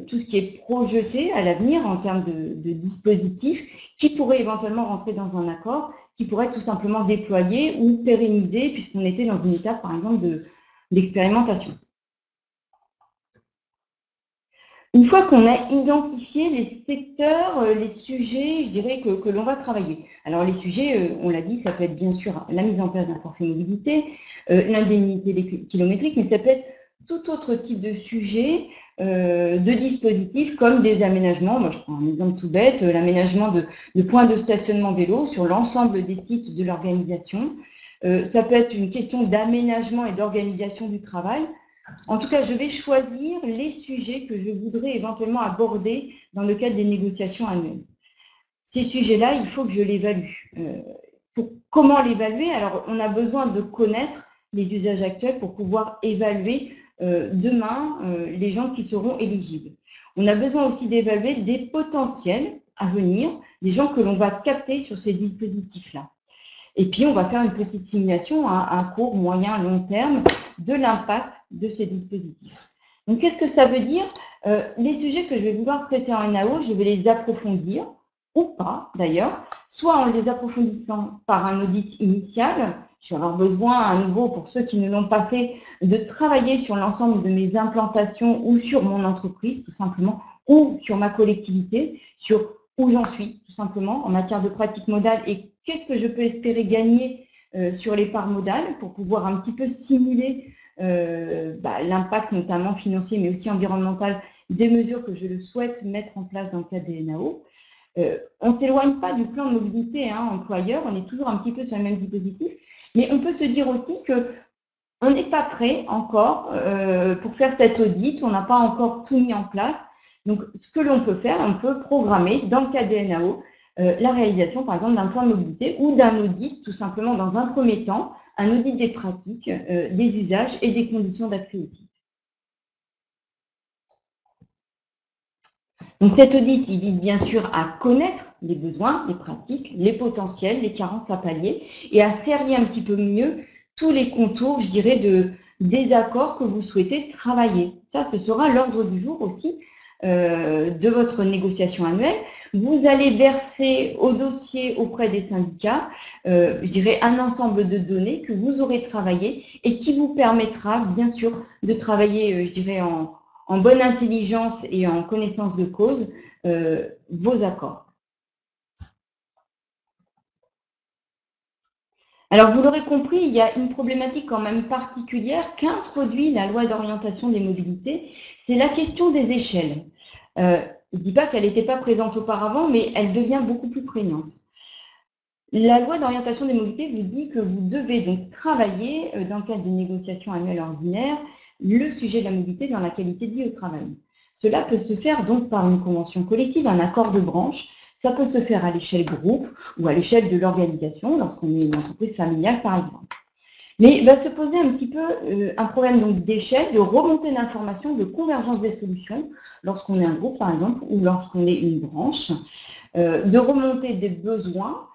tout ce qui est projeté à l'avenir en termes de dispositifs qui pourraient éventuellement rentrer dans un accord, qui pourraient tout simplement déployer ou pérenniser, puisqu'on était dans une étape, par exemple, d'expérimentation. Une fois qu'on a identifié les secteurs, les sujets, je dirais, que l'on va travailler. Alors les sujets, on l'a dit, ça peut être bien sûr la mise en place d'un forfait mobilité, l'indemnité kilométrique, mais ça peut être tout autre type de sujet, de dispositifs comme des aménagements. Moi je prends un exemple tout bête, l'aménagement de points de stationnement vélo sur l'ensemble des sites de l'organisation. Ça peut être une question d'aménagement et d'organisation du travail. En tout cas, je vais choisir les sujets que je voudrais éventuellement aborder dans le cadre des négociations annuelles. Ces sujets-là, il faut que je l'évalue. Comment l'évaluer? Alors, on a besoin de connaître les usages actuels pour pouvoir évaluer demain les gens qui seront éligibles. On a besoin aussi d'évaluer des potentiels à venir, des gens que l'on va capter sur ces dispositifs-là. Et puis, on va faire une petite simulation à court, moyen, long terme de l'impact de ces dispositifs. Donc, qu'est-ce que ça veut dire? Les sujets que je vais vouloir traiter en NAO, je vais les approfondir, ou pas d'ailleurs, soit en les approfondissant par un audit initial. Je vais avoir besoin à nouveau, pour ceux qui ne l'ont pas fait, de travailler sur l'ensemble de mes implantations ou sur mon entreprise, tout simplement, ou sur ma collectivité, sur où j'en suis, tout simplement, en matière de pratique modale et qu'est-ce que je peux espérer gagner sur les parts modales pour pouvoir un petit peu simuler l'impact notamment financier mais aussi environnemental des mesures que je le souhaite mettre en place dans le cadre des NAO. On ne s'éloigne pas du plan de mobilité employeur, on est toujours un petit peu sur le même dispositif, mais on peut se dire aussi qu'on n'est pas prêt encore pour faire cet audit, on n'a pas encore tout mis en place. Donc, ce que l'on peut faire, on peut programmer dans le cadre des NAO la réalisation, par exemple, d'un plan de mobilité ou d'un audit, tout simplement, dans un premier temps, un audit des pratiques, des usages et des conditions d'accès au site. Donc, cet audit, il vise bien sûr à connaître les besoins, les pratiques, les potentiels, les carences à pallier et à cerner un petit peu mieux tous les contours, je dirais, de désaccords que vous souhaitez travailler. Ça, ce sera l'ordre du jour aussi de votre négociation annuelle. Vous allez verser au dossier auprès des syndicats, je dirais, un ensemble de données que vous aurez travaillé et qui vous permettra, bien sûr, de travailler, je dirais, en bonne intelligence et en connaissance de cause, vos accords. Alors, vous l'aurez compris, il y a une problématique quand même particulière qu'introduit la loi d'orientation des mobilités, c'est la question des échelles. Je ne dis pas qu'elle n'était pas présente auparavant, mais elle devient beaucoup plus prégnante. La loi d'orientation des mobilités vous dit que vous devez donc travailler, dans le cadre des négociations annuelles ordinaires, le sujet de la mobilité dans la qualité de vie au travail. Cela peut se faire donc par une convention collective, un accord de branche. Ça peut se faire à l'échelle groupe ou à l'échelle de l'organisation, lorsqu'on est une entreprise familiale par exemple. Mais il va se poser un petit peu un problème d'échelle, de remontée d'informations, de convergence des solutions, lorsqu'on est un groupe par exemple, ou lorsqu'on est une branche, de remontée des besoins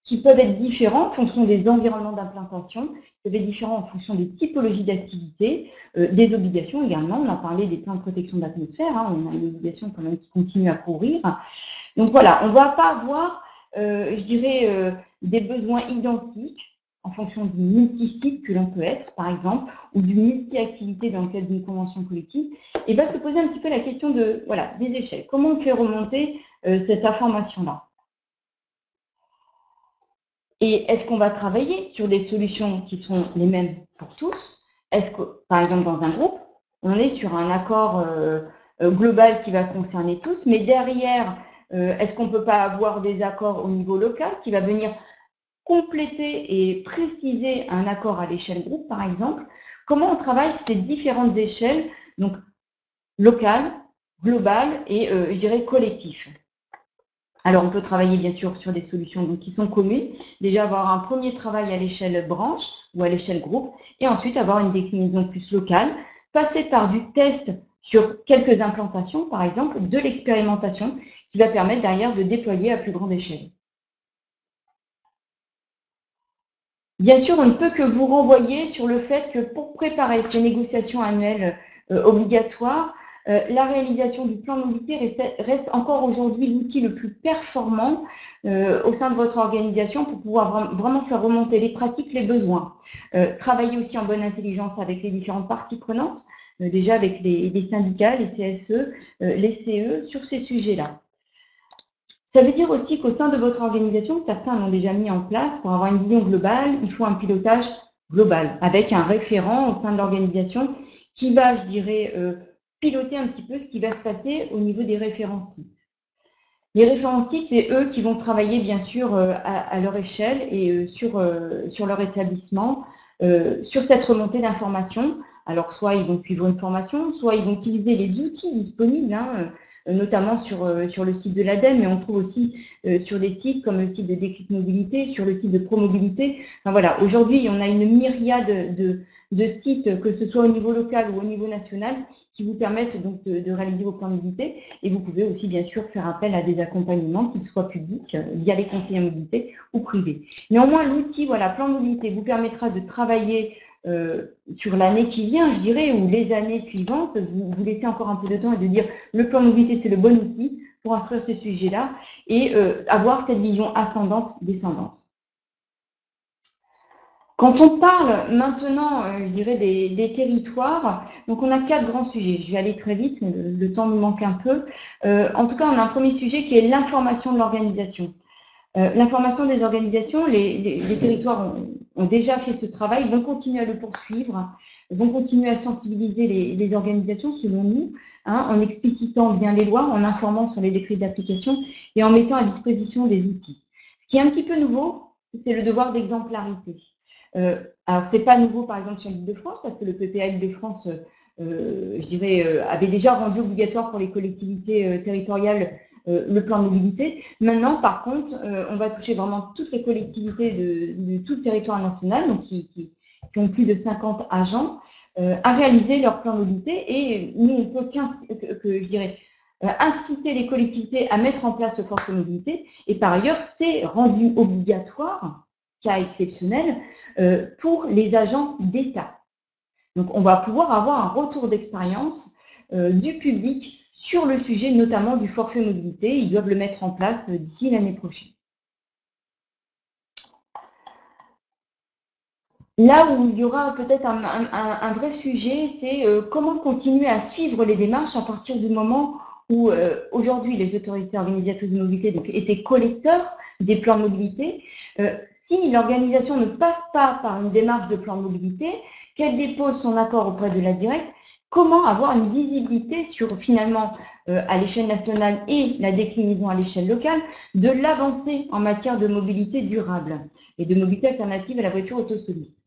qui peuvent être différents en fonction des environnements d'implantation, qui peuvent être différents en fonction des typologies d'activités, des obligations également. On a parlé des plans de protection d'atmosphère, on a une obligation quand même qui continue à courir. Donc voilà, on ne va pas avoir, je dirais, des besoins identiques en fonction du multi-site que l'on peut être, par exemple, ou du multi-activité dans le cadre d'une convention collective, et va se poser un petit peu la question de, voilà, des échelles. Comment on fait remonter cette information-là? Et est-ce qu'on va travailler sur des solutions qui sont les mêmes pour tous? Est-ce que, par exemple, dans un groupe, on est sur un accord global qui va concerner tous, mais derrière, est-ce qu'on ne peut pas avoir des accords au niveau local qui va venir compléter et préciser un accord à l'échelle groupe, par exemple? Comment on travaille ces différentes échelles, donc locales, globales et, je dirais, collectives? Alors, on peut travailler bien sûr sur des solutions donc, qui sont communes, déjà avoir un premier travail à l'échelle branche ou à l'échelle groupe, et ensuite avoir une déclinaison plus locale, passer par du test sur quelques implantations, par exemple, de l'expérimentation, qui va permettre derrière de déployer à plus grande échelle. Bien sûr, on ne peut que vous renvoyer sur le fait que pour préparer ces négociations annuelles obligatoires, la réalisation du plan de mobilité reste encore aujourd'hui l'outil le plus performant au sein de votre organisation pour pouvoir vraiment faire remonter les pratiques, les besoins. Travailler aussi en bonne intelligence avec les différentes parties prenantes, déjà avec les syndicats, les CSE, les CE sur ces sujets-là. Ça veut dire aussi qu'au sein de votre organisation, certains l'ont déjà mis en place, pour avoir une vision globale, il faut un pilotage global, avec un référent au sein de l'organisation qui va, je dirais, piloter un petit peu ce qui va se passer au niveau des référents sites. Les référents sites, c'est eux qui vont travailler, bien sûr, à leur échelle et sur leur établissement, sur cette remontée d'informations. Alors, soit ils vont suivre une formation, soit ils vont utiliser les outils disponibles, hein, notamment sur le site de l'ADEME, mais on trouve aussi sur des sites comme le site de Déclic Mobilité, sur le site de Promobilité. Enfin, voilà, aujourd'hui, on a une myriade de sites, que ce soit au niveau local ou au niveau national, qui vous permettent donc de réaliser vos plans de mobilité. Et vous pouvez aussi, bien sûr, faire appel à des accompagnements, qu'ils soient publics, via les conseillers en mobilité, ou privés. Néanmoins, l'outil, voilà, plan de mobilité, vous permettra de travailler sur l'année qui vient, je dirais, ou les années suivantes. Vous laissez encore un peu de temps et de dire le plan de mobilité, c'est le bon outil pour instruire ce sujet-là et avoir cette vision ascendante-descendante. Quand on parle maintenant, je dirais, des territoires, donc on a 4 grands sujets. Je vais aller très vite, le temps nous manque un peu. En tout cas, on a un premier sujet qui est l'information de l'organisation. L'information des organisations, les territoires ont déjà fait ce travail, vont continuer à le poursuivre, vont continuer à sensibiliser les organisations, selon nous, hein, en explicitant bien les lois, en informant sur les décrets d'application et en mettant à disposition des outils. Ce qui est un petit peu nouveau, c'est le devoir d'exemplarité. Alors, ce n'est pas nouveau, par exemple, sur l'Île-de-France, parce que le PPA Île-de-France, je dirais, avait déjà rendu obligatoire pour les collectivités territoriales le plan de mobilité. Maintenant, par contre, on va toucher vraiment toutes les collectivités de tout le territoire national, donc qui ont plus de 50 agents, à réaliser leur plan de mobilité. Et nous, on peut je dirais, inciter les collectivités à mettre en place ce forfait mobilité. Et par ailleurs, c'est rendu obligatoire, cas exceptionnel, pour les agents d'État. Donc, on va pouvoir avoir un retour d'expérience du public sur le sujet, notamment du forfait mobilité. Ils doivent le mettre en place d'ici l'année prochaine. Là où il y aura peut-être un vrai sujet, c'est comment continuer à suivre les démarches à partir du moment où aujourd'hui les autorités organisatrices de mobilité donc, étaient collecteurs des plans de mobilité. Si l'organisation ne passe pas par une démarche de plan de mobilité, qu'elle dépose son accord auprès de la directe, comment avoir une visibilité sur finalement à l'échelle nationale et la déclinaison à l'échelle locale de l'avancée en matière de mobilité durable et de mobilité alternative à la voiture autosoliste.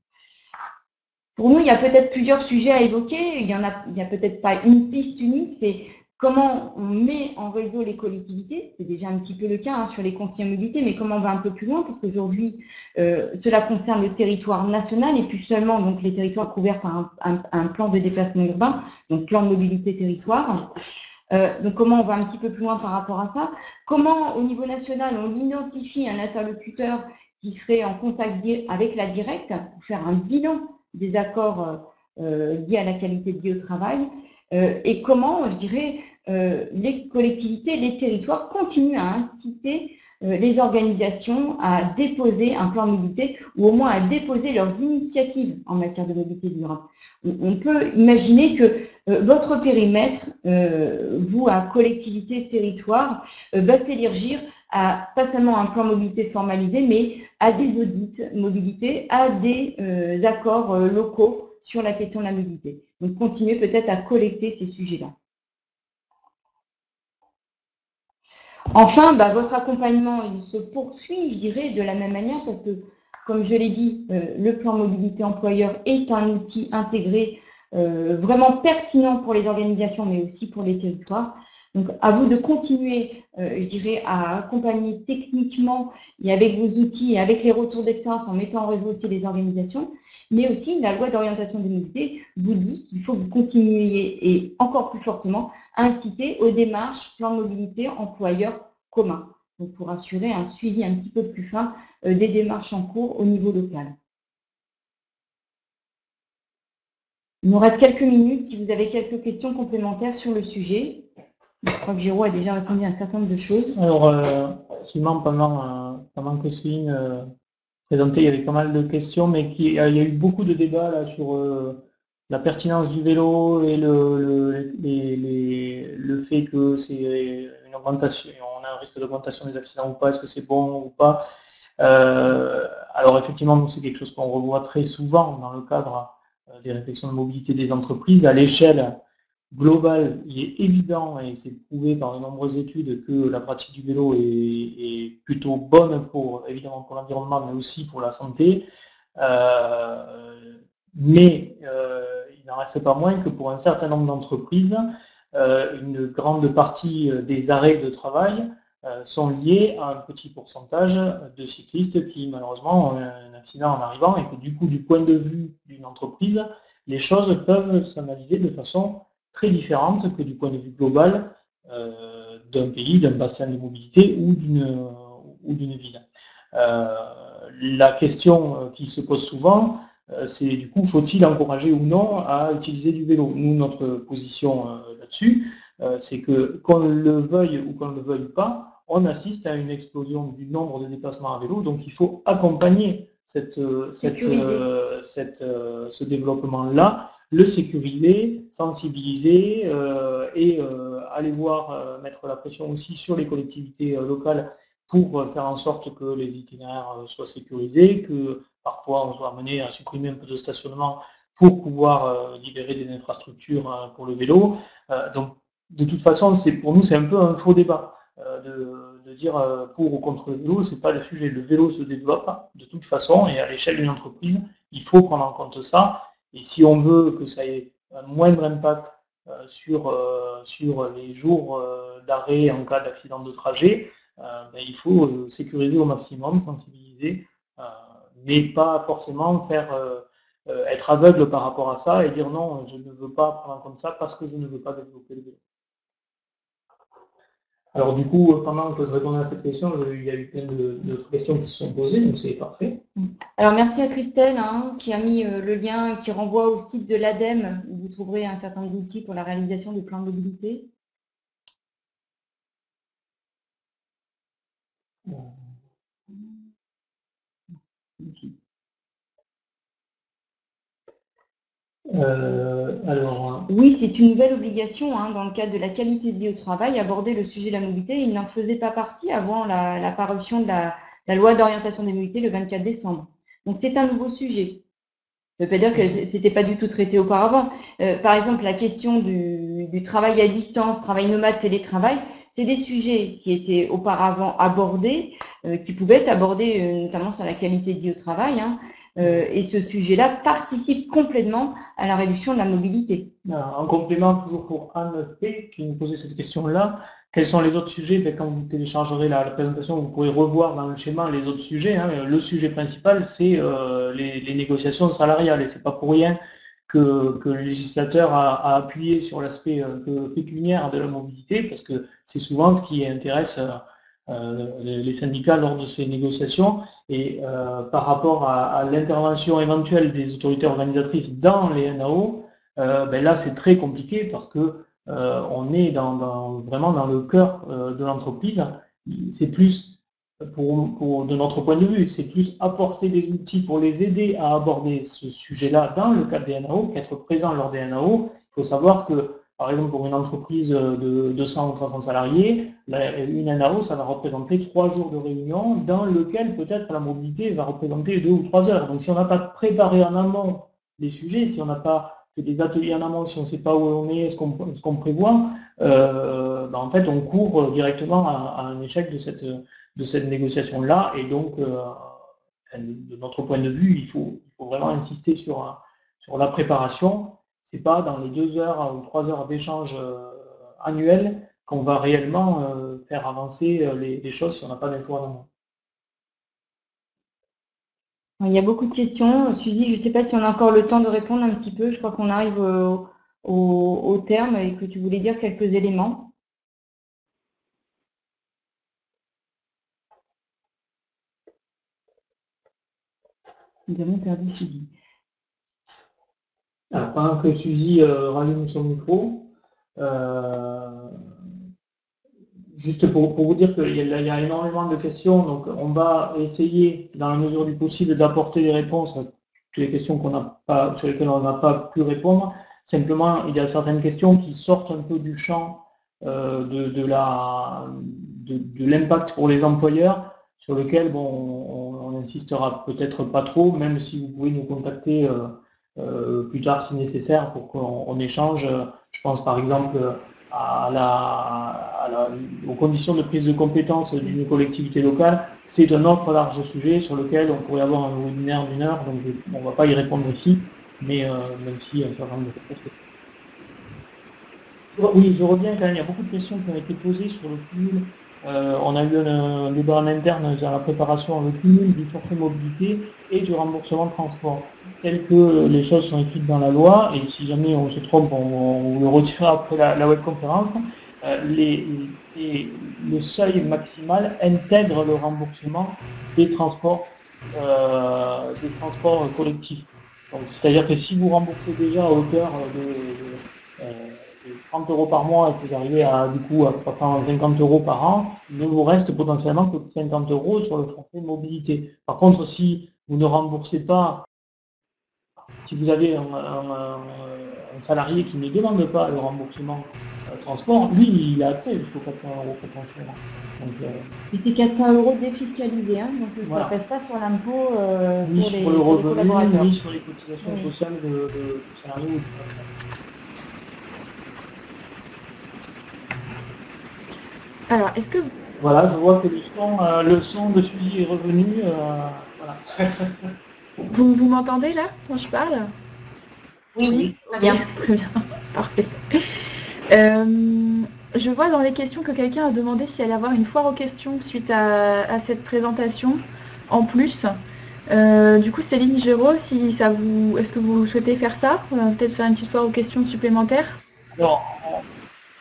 Pour nous, il y a peut-être plusieurs sujets à évoquer, il n'y a peut-être pas une piste unique, c'est comment on met en réseau les collectivités, c'est déjà un petit peu le cas hein, sur les conseillers en mobilité, mais comment on va un peu plus loin, parce qu'aujourd'hui, cela concerne le territoire national et plus seulement donc, les territoires couverts par un plan de déplacement urbain, donc plan de mobilité territoire. Donc comment on va un petit peu plus loin par rapport à ça. Comment au niveau national, on identifie un interlocuteur qui serait en contact avec la directe pour faire un bilan des accords liés à la qualité de vie au travail. Et comment, je dirais, les collectivités, les territoires continuent à inciter les organisations à déposer un plan de mobilité ou au moins à déposer leurs initiatives en matière de mobilité durable. On peut imaginer que votre périmètre, vous, à collectivité, territoire, va s'élargir à pas seulement un plan mobilité formalisé, mais à des audits mobilité, à des accords locaux sur la question de la mobilité. Donc, continuez peut-être à collecter ces sujets-là. Enfin, votre accompagnement, il se poursuit, je dirais, de la même manière, parce que, comme je l'ai dit, le plan mobilité employeur est un outil intégré vraiment pertinent pour les organisations, mais aussi pour les territoires. Donc, à vous de continuer, je dirais, à accompagner techniquement et avec vos outils et avec les retours d'expérience en mettant en réseau aussi les organisations. Mais aussi, la loi d'orientation des mobilités vous dit qu'il faut que vous continuiez et encore plus fortement à inciter aux démarches plan de mobilité employeurs communs, donc pour assurer un suivi un petit peu plus fin des démarches en cours au niveau local. Il nous reste quelques minutes si vous avez quelques questions complémentaires sur le sujet. Je crois que Géraud a déjà répondu à un certain nombre de choses. Alors, effectivement, pendant que Céline présentait, il y avait pas mal de questions, mais il y a eu beaucoup de débats là, sur la pertinence du vélo et le fait que c'est une augmentation, on a un risque d'augmentation des accidents ou pas, est-ce que c'est bon ou pas. Alors effectivement, c'est quelque chose qu'on revoit très souvent dans le cadre des réflexions de mobilité des entreprises. À l'échelle globale, il est évident, et c'est prouvé par de nombreuses études, que la pratique du vélo est plutôt bonne évidemment pour l'environnement, mais aussi pour la santé. Mais il n'en reste pas moins que pour un certain nombre d'entreprises, une grande partie des arrêts de travail sont liés à un petit pourcentage de cyclistes qui malheureusement ont un accident en arrivant, et que du coup, du point de vue d'une entreprise, les choses peuvent s'analyser de façon très différente que du point de vue global d'un pays, d'un bassin de mobilité ou d'une ville. La question qui se pose souvent, c'est du coup, faut-il encourager ou non à utiliser du vélo? Nous, notre position là-dessus, c'est que qu'on le veuille ou qu'on ne le veuille pas, on assiste à une explosion du nombre de déplacements à vélo, donc il faut accompagner ce développement-là, le sécuriser, sensibiliser et aller voir, mettre la pression aussi sur les collectivités locales pour faire en sorte que les itinéraires soient sécurisés, que parfois on soit amené à supprimer un peu de stationnement pour pouvoir libérer des infrastructures pour le vélo. Donc de toute façon, pour nous, c'est un peu un faux débat de dire pour ou contre le vélo, c'est pas le sujet. Le vélo se développe de toute façon, et à l'échelle d'une entreprise, il faut prendre en compte ça. Et si on veut que ça ait un moindre impact sur les jours d'arrêt en cas d'accident de trajet, il faut sécuriser au maximum, sensibiliser, mais pas forcément être aveugle par rapport à ça et dire non, je ne veux pas prendre en compte ça parce que je ne veux pas développer le vélo. Alors du coup, pendant que je répondais à cette question, il y a eu plein d'autres questions qui se sont posées, donc c'est parfait. Alors merci à Christelle qui a mis le lien qui renvoie au site de l'ADEME, où vous trouverez un certain nombre d'outils pour la réalisation du plan de mobilité. Oui, c'est une nouvelle obligation dans le cadre de la qualité de vie au travail, aborder le sujet de la mobilité. Il n'en faisait pas partie avant la parution de la loi d'orientation des mobilités le 24 décembre. Donc c'est un nouveau sujet. Ça ne veut pas dire que ce n'était pas du tout traité auparavant. Par exemple, la question du travail à distance, travail nomade, télétravail, c'est des sujets qui étaient auparavant abordés, qui pouvaient être abordés notamment sur la qualité de vie au travail. Et ce sujet-là participe complètement à la réduction de la mobilité. En complément, toujours pour Anne P, qui nous posait cette question-là, quels sont les autres sujets? Quand vous téléchargerez la présentation, vous pourrez revoir dans le schéma les autres sujets. Le sujet principal, c'est les négociations salariales. Et ce n'est pas pour rien que le législateur a appuyé sur l'aspect pécuniaire de la mobilité, parce que c'est souvent ce qui intéresse les syndicats lors de ces négociations. Et par rapport à l'intervention éventuelle des autorités organisatrices dans les NAO, là c'est très compliqué parce que on est vraiment dans le cœur de l'entreprise. C'est plus, de notre point de vue, c'est plus apporter des outils pour les aider à aborder ce sujet-là dans le cadre des NAO qu'être présent lors des NAO. Il faut savoir que, par exemple, pour une entreprise de 200 ou 300 salariés, une NAO, ça va représenter 3 jours de réunion dans lequel peut-être la mobilité va représenter 2 ou 3 heures. Donc si on n'a pas préparé en amont les sujets, si on n'a pas fait des ateliers en amont, si on ne sait pas où on est, ce qu'on prévoit, en fait on court directement à un échec de cette négociation-là. Et donc, de notre point de vue, il faut vraiment insister sur la préparation. Ce n'est pas dans les 2 heures ou 3 heures d'échange annuels qu'on va réellement faire avancer les choses si on n'a pas d'infos en amont. Il y a beaucoup de questions. Suzy, je ne sais pas si on a encore le temps de répondre un petit peu. Je crois qu'on arrive au terme et que tu voulais dire quelques éléments. Nous avons perdu Suzy. Alors, pendant que Suzy rallume son micro, juste pour vous dire qu'il y a énormément de questions, donc on va essayer, dans la mesure du possible, d'apporter des réponses toutes les questions sur lesquelles on n'a pas pu répondre. Simplement, il y a certaines questions qui sortent un peu du champ de l'impact pour les employeurs, sur lequel on n'insistera peut-être pas trop, même si vous pouvez nous contacter plus tard si nécessaire pour qu'on échange. Je pense par exemple aux conditions de prise de compétences d'une collectivité locale. C'est un autre large sujet sur lequel on pourrait avoir un webinaire d'1 heure, donc on ne va pas y répondre ici, mais même si un certain nombre de réponses. Oui, je reviens quand même, il y a beaucoup de questions qui ont été posées sur le cumul. On a eu un débat en interne dans la préparation, le cumul du forfait mobilité et du remboursement de transport. Tel que les choses sont écrites dans la loi, et si jamais on se trompe, on le retirera après la webconférence, le seuil maximal intègre le remboursement des transports collectifs. C'est-à-dire que si vous remboursez déjà à hauteur de 30 € par mois et que vous arrivez à 350 € par an, il ne vous reste potentiellement que 50 € sur le forfait mobilité. Par contre, si vous ne remboursez pas, si vous avez un salarié qui ne demande pas le remboursement transport, lui, il a accès jusqu'aux 400 € potentiellement. C'était 400 € défiscalisés, hein, donc voilà. Ça ne passe pas sur l'impôt ni pour sur le revenu, ni sur les cotisations sociales du salarié ou du patron. Alors, est-ce que... Voilà, je vois que le son de suivi est revenu. Voilà. Vous m'entendez là, quand je parle? Oui, très bien. Très bien, parfait. Je vois dans les questions que quelqu'un a demandé s'il allait avoir une foire aux questions suite à cette présentation en plus. Du coup, Céline Géraud, est-ce que vous souhaitez faire ça? Peut-être faire une petite foire aux questions supplémentaires? Alors,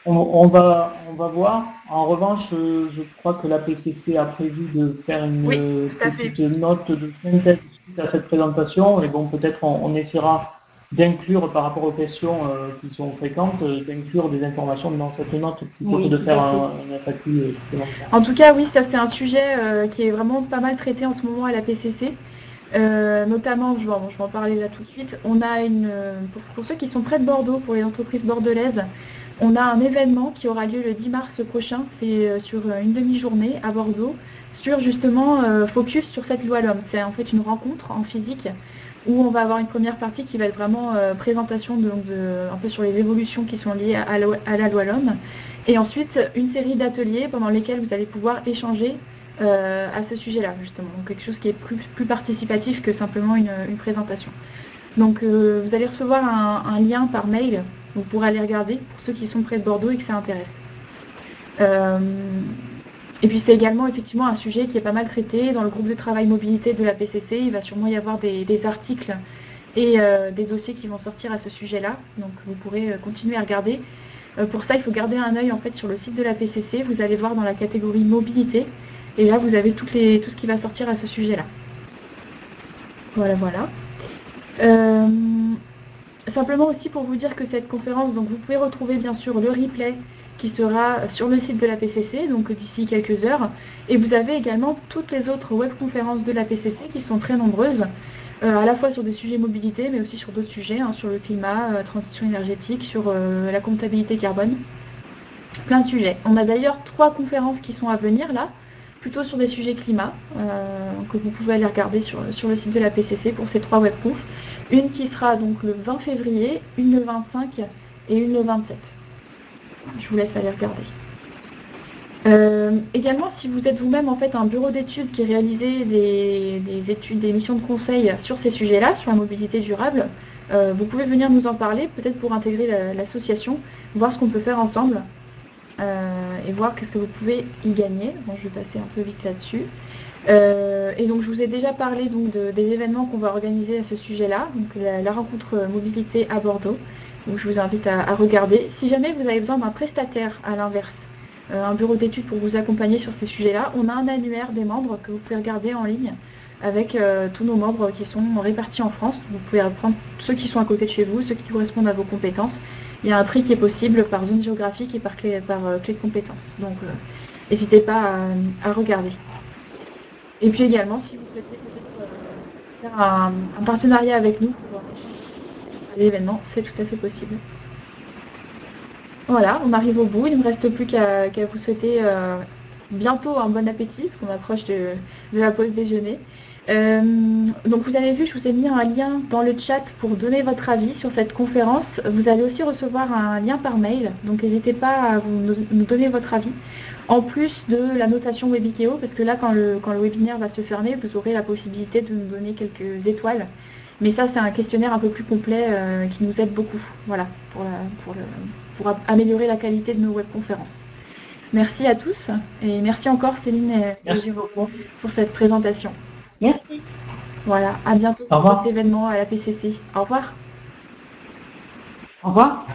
on va voir. En revanche, je crois que la PCC a prévu de faire une petite note de synthèse suite à cette présentation. Et bon, peut-être on essaiera d'inclure, par rapport aux questions qui sont fréquentes, d'inclure des informations dans cette note plutôt que de faire un FAQ supplémentaire. En tout cas, oui, ça c'est un sujet qui est vraiment pas mal traité en ce moment à la PCC. Notamment, je vais en parler là tout de suite, on a pour ceux qui sont près de Bordeaux, pour les entreprises bordelaises, on a un événement qui aura lieu le 10 mars prochain, c'est sur une demi-journée à Bordeaux, sur justement focus sur cette loi LOM. C'est en fait une rencontre en physique où on va avoir une première partie qui va être vraiment présentation un peu sur les évolutions qui sont liées à la loi LOM, et ensuite une série d'ateliers pendant lesquels vous allez pouvoir échanger à ce sujet-là, justement. Donc quelque chose qui est plus participatif que simplement une présentation. Donc vous allez recevoir un lien par mail, vous pourrez aller regarder pour ceux qui sont près de Bordeaux et que ça intéresse. Et puis c'est également effectivement un sujet qui est pas mal traité dans le groupe de travail mobilité de la PCC. Il va sûrement y avoir des articles et des dossiers qui vont sortir à ce sujet-là. Donc vous pourrez continuer à regarder. Pour ça, il faut garder un œil en fait sur le site de la PCC. Vous allez voir dans la catégorie mobilité. Et là, vous avez tout ce qui va sortir à ce sujet-là. Voilà. Simplement aussi pour vous dire que cette conférence, donc vous pouvez retrouver bien sûr le replay qui sera sur le site de la PCC, donc d'ici quelques heures. Et vous avez également toutes les autres webconférences de la PCC qui sont très nombreuses, à la fois sur des sujets mobilité, mais aussi sur d'autres sujets, sur le climat, transition énergétique, sur la comptabilité carbone. Plein de sujets. On a d'ailleurs 3 conférences qui sont à venir là, plutôt sur des sujets climat, que vous pouvez aller regarder sur le site de la PCC pour ces 3 webconf. Une qui sera donc le 20 février, une le 25 et une le 27. Je vous laisse aller regarder. Également, si vous êtes vous-même en fait un bureau d'études qui réalisait des études, des missions de conseil sur ces sujets-là, sur la mobilité durable, vous pouvez venir nous en parler, peut-être pour intégrer l'association, voir ce qu'on peut faire ensemble. Et voir qu'est-ce que vous pouvez y gagner. Bon, je vais passer un peu vite là-dessus. Et donc je vous ai déjà parlé donc, des événements qu'on va organiser à ce sujet-là, donc la rencontre mobilité à Bordeaux. Donc je vous invite à regarder. Si jamais vous avez besoin d'un prestataire à l'inverse, un bureau d'études pour vous accompagner sur ces sujets-là, on a un annuaire des membres que vous pouvez regarder en ligne avec tous nos membres qui sont répartis en France. Vous pouvez reprendre ceux qui sont à côté de chez vous, ceux qui correspondent à vos compétences. Il y a un tri qui est possible par zone géographique et par clé de compétences. Donc n'hésitez pas à regarder. Et puis également, si vous souhaitez peut-être faire un partenariat avec nous pour l'événement, c'est tout à fait possible. Voilà, on arrive au bout, il ne me reste plus qu'à vous souhaiter bientôt un bon appétit, parce qu'on approche de la pause déjeuner. Donc vous avez vu, je vous ai mis un lien dans le chat pour donner votre avis sur cette conférence. Vous allez aussi recevoir un lien par mail, donc n'hésitez pas à nous donner votre avis. En plus de la notation Webikeo, parce que là, quand le webinaire va se fermer, vous aurez la possibilité de nous donner quelques étoiles. Mais ça, c'est un questionnaire un peu plus complet qui nous aide beaucoup, voilà, pour améliorer la qualité de nos webconférences. Merci à tous et merci encore Céline et Jérôme pour cette présentation. Merci. Voilà, à bientôt pour cet événement à la PCC. Au revoir. Au revoir.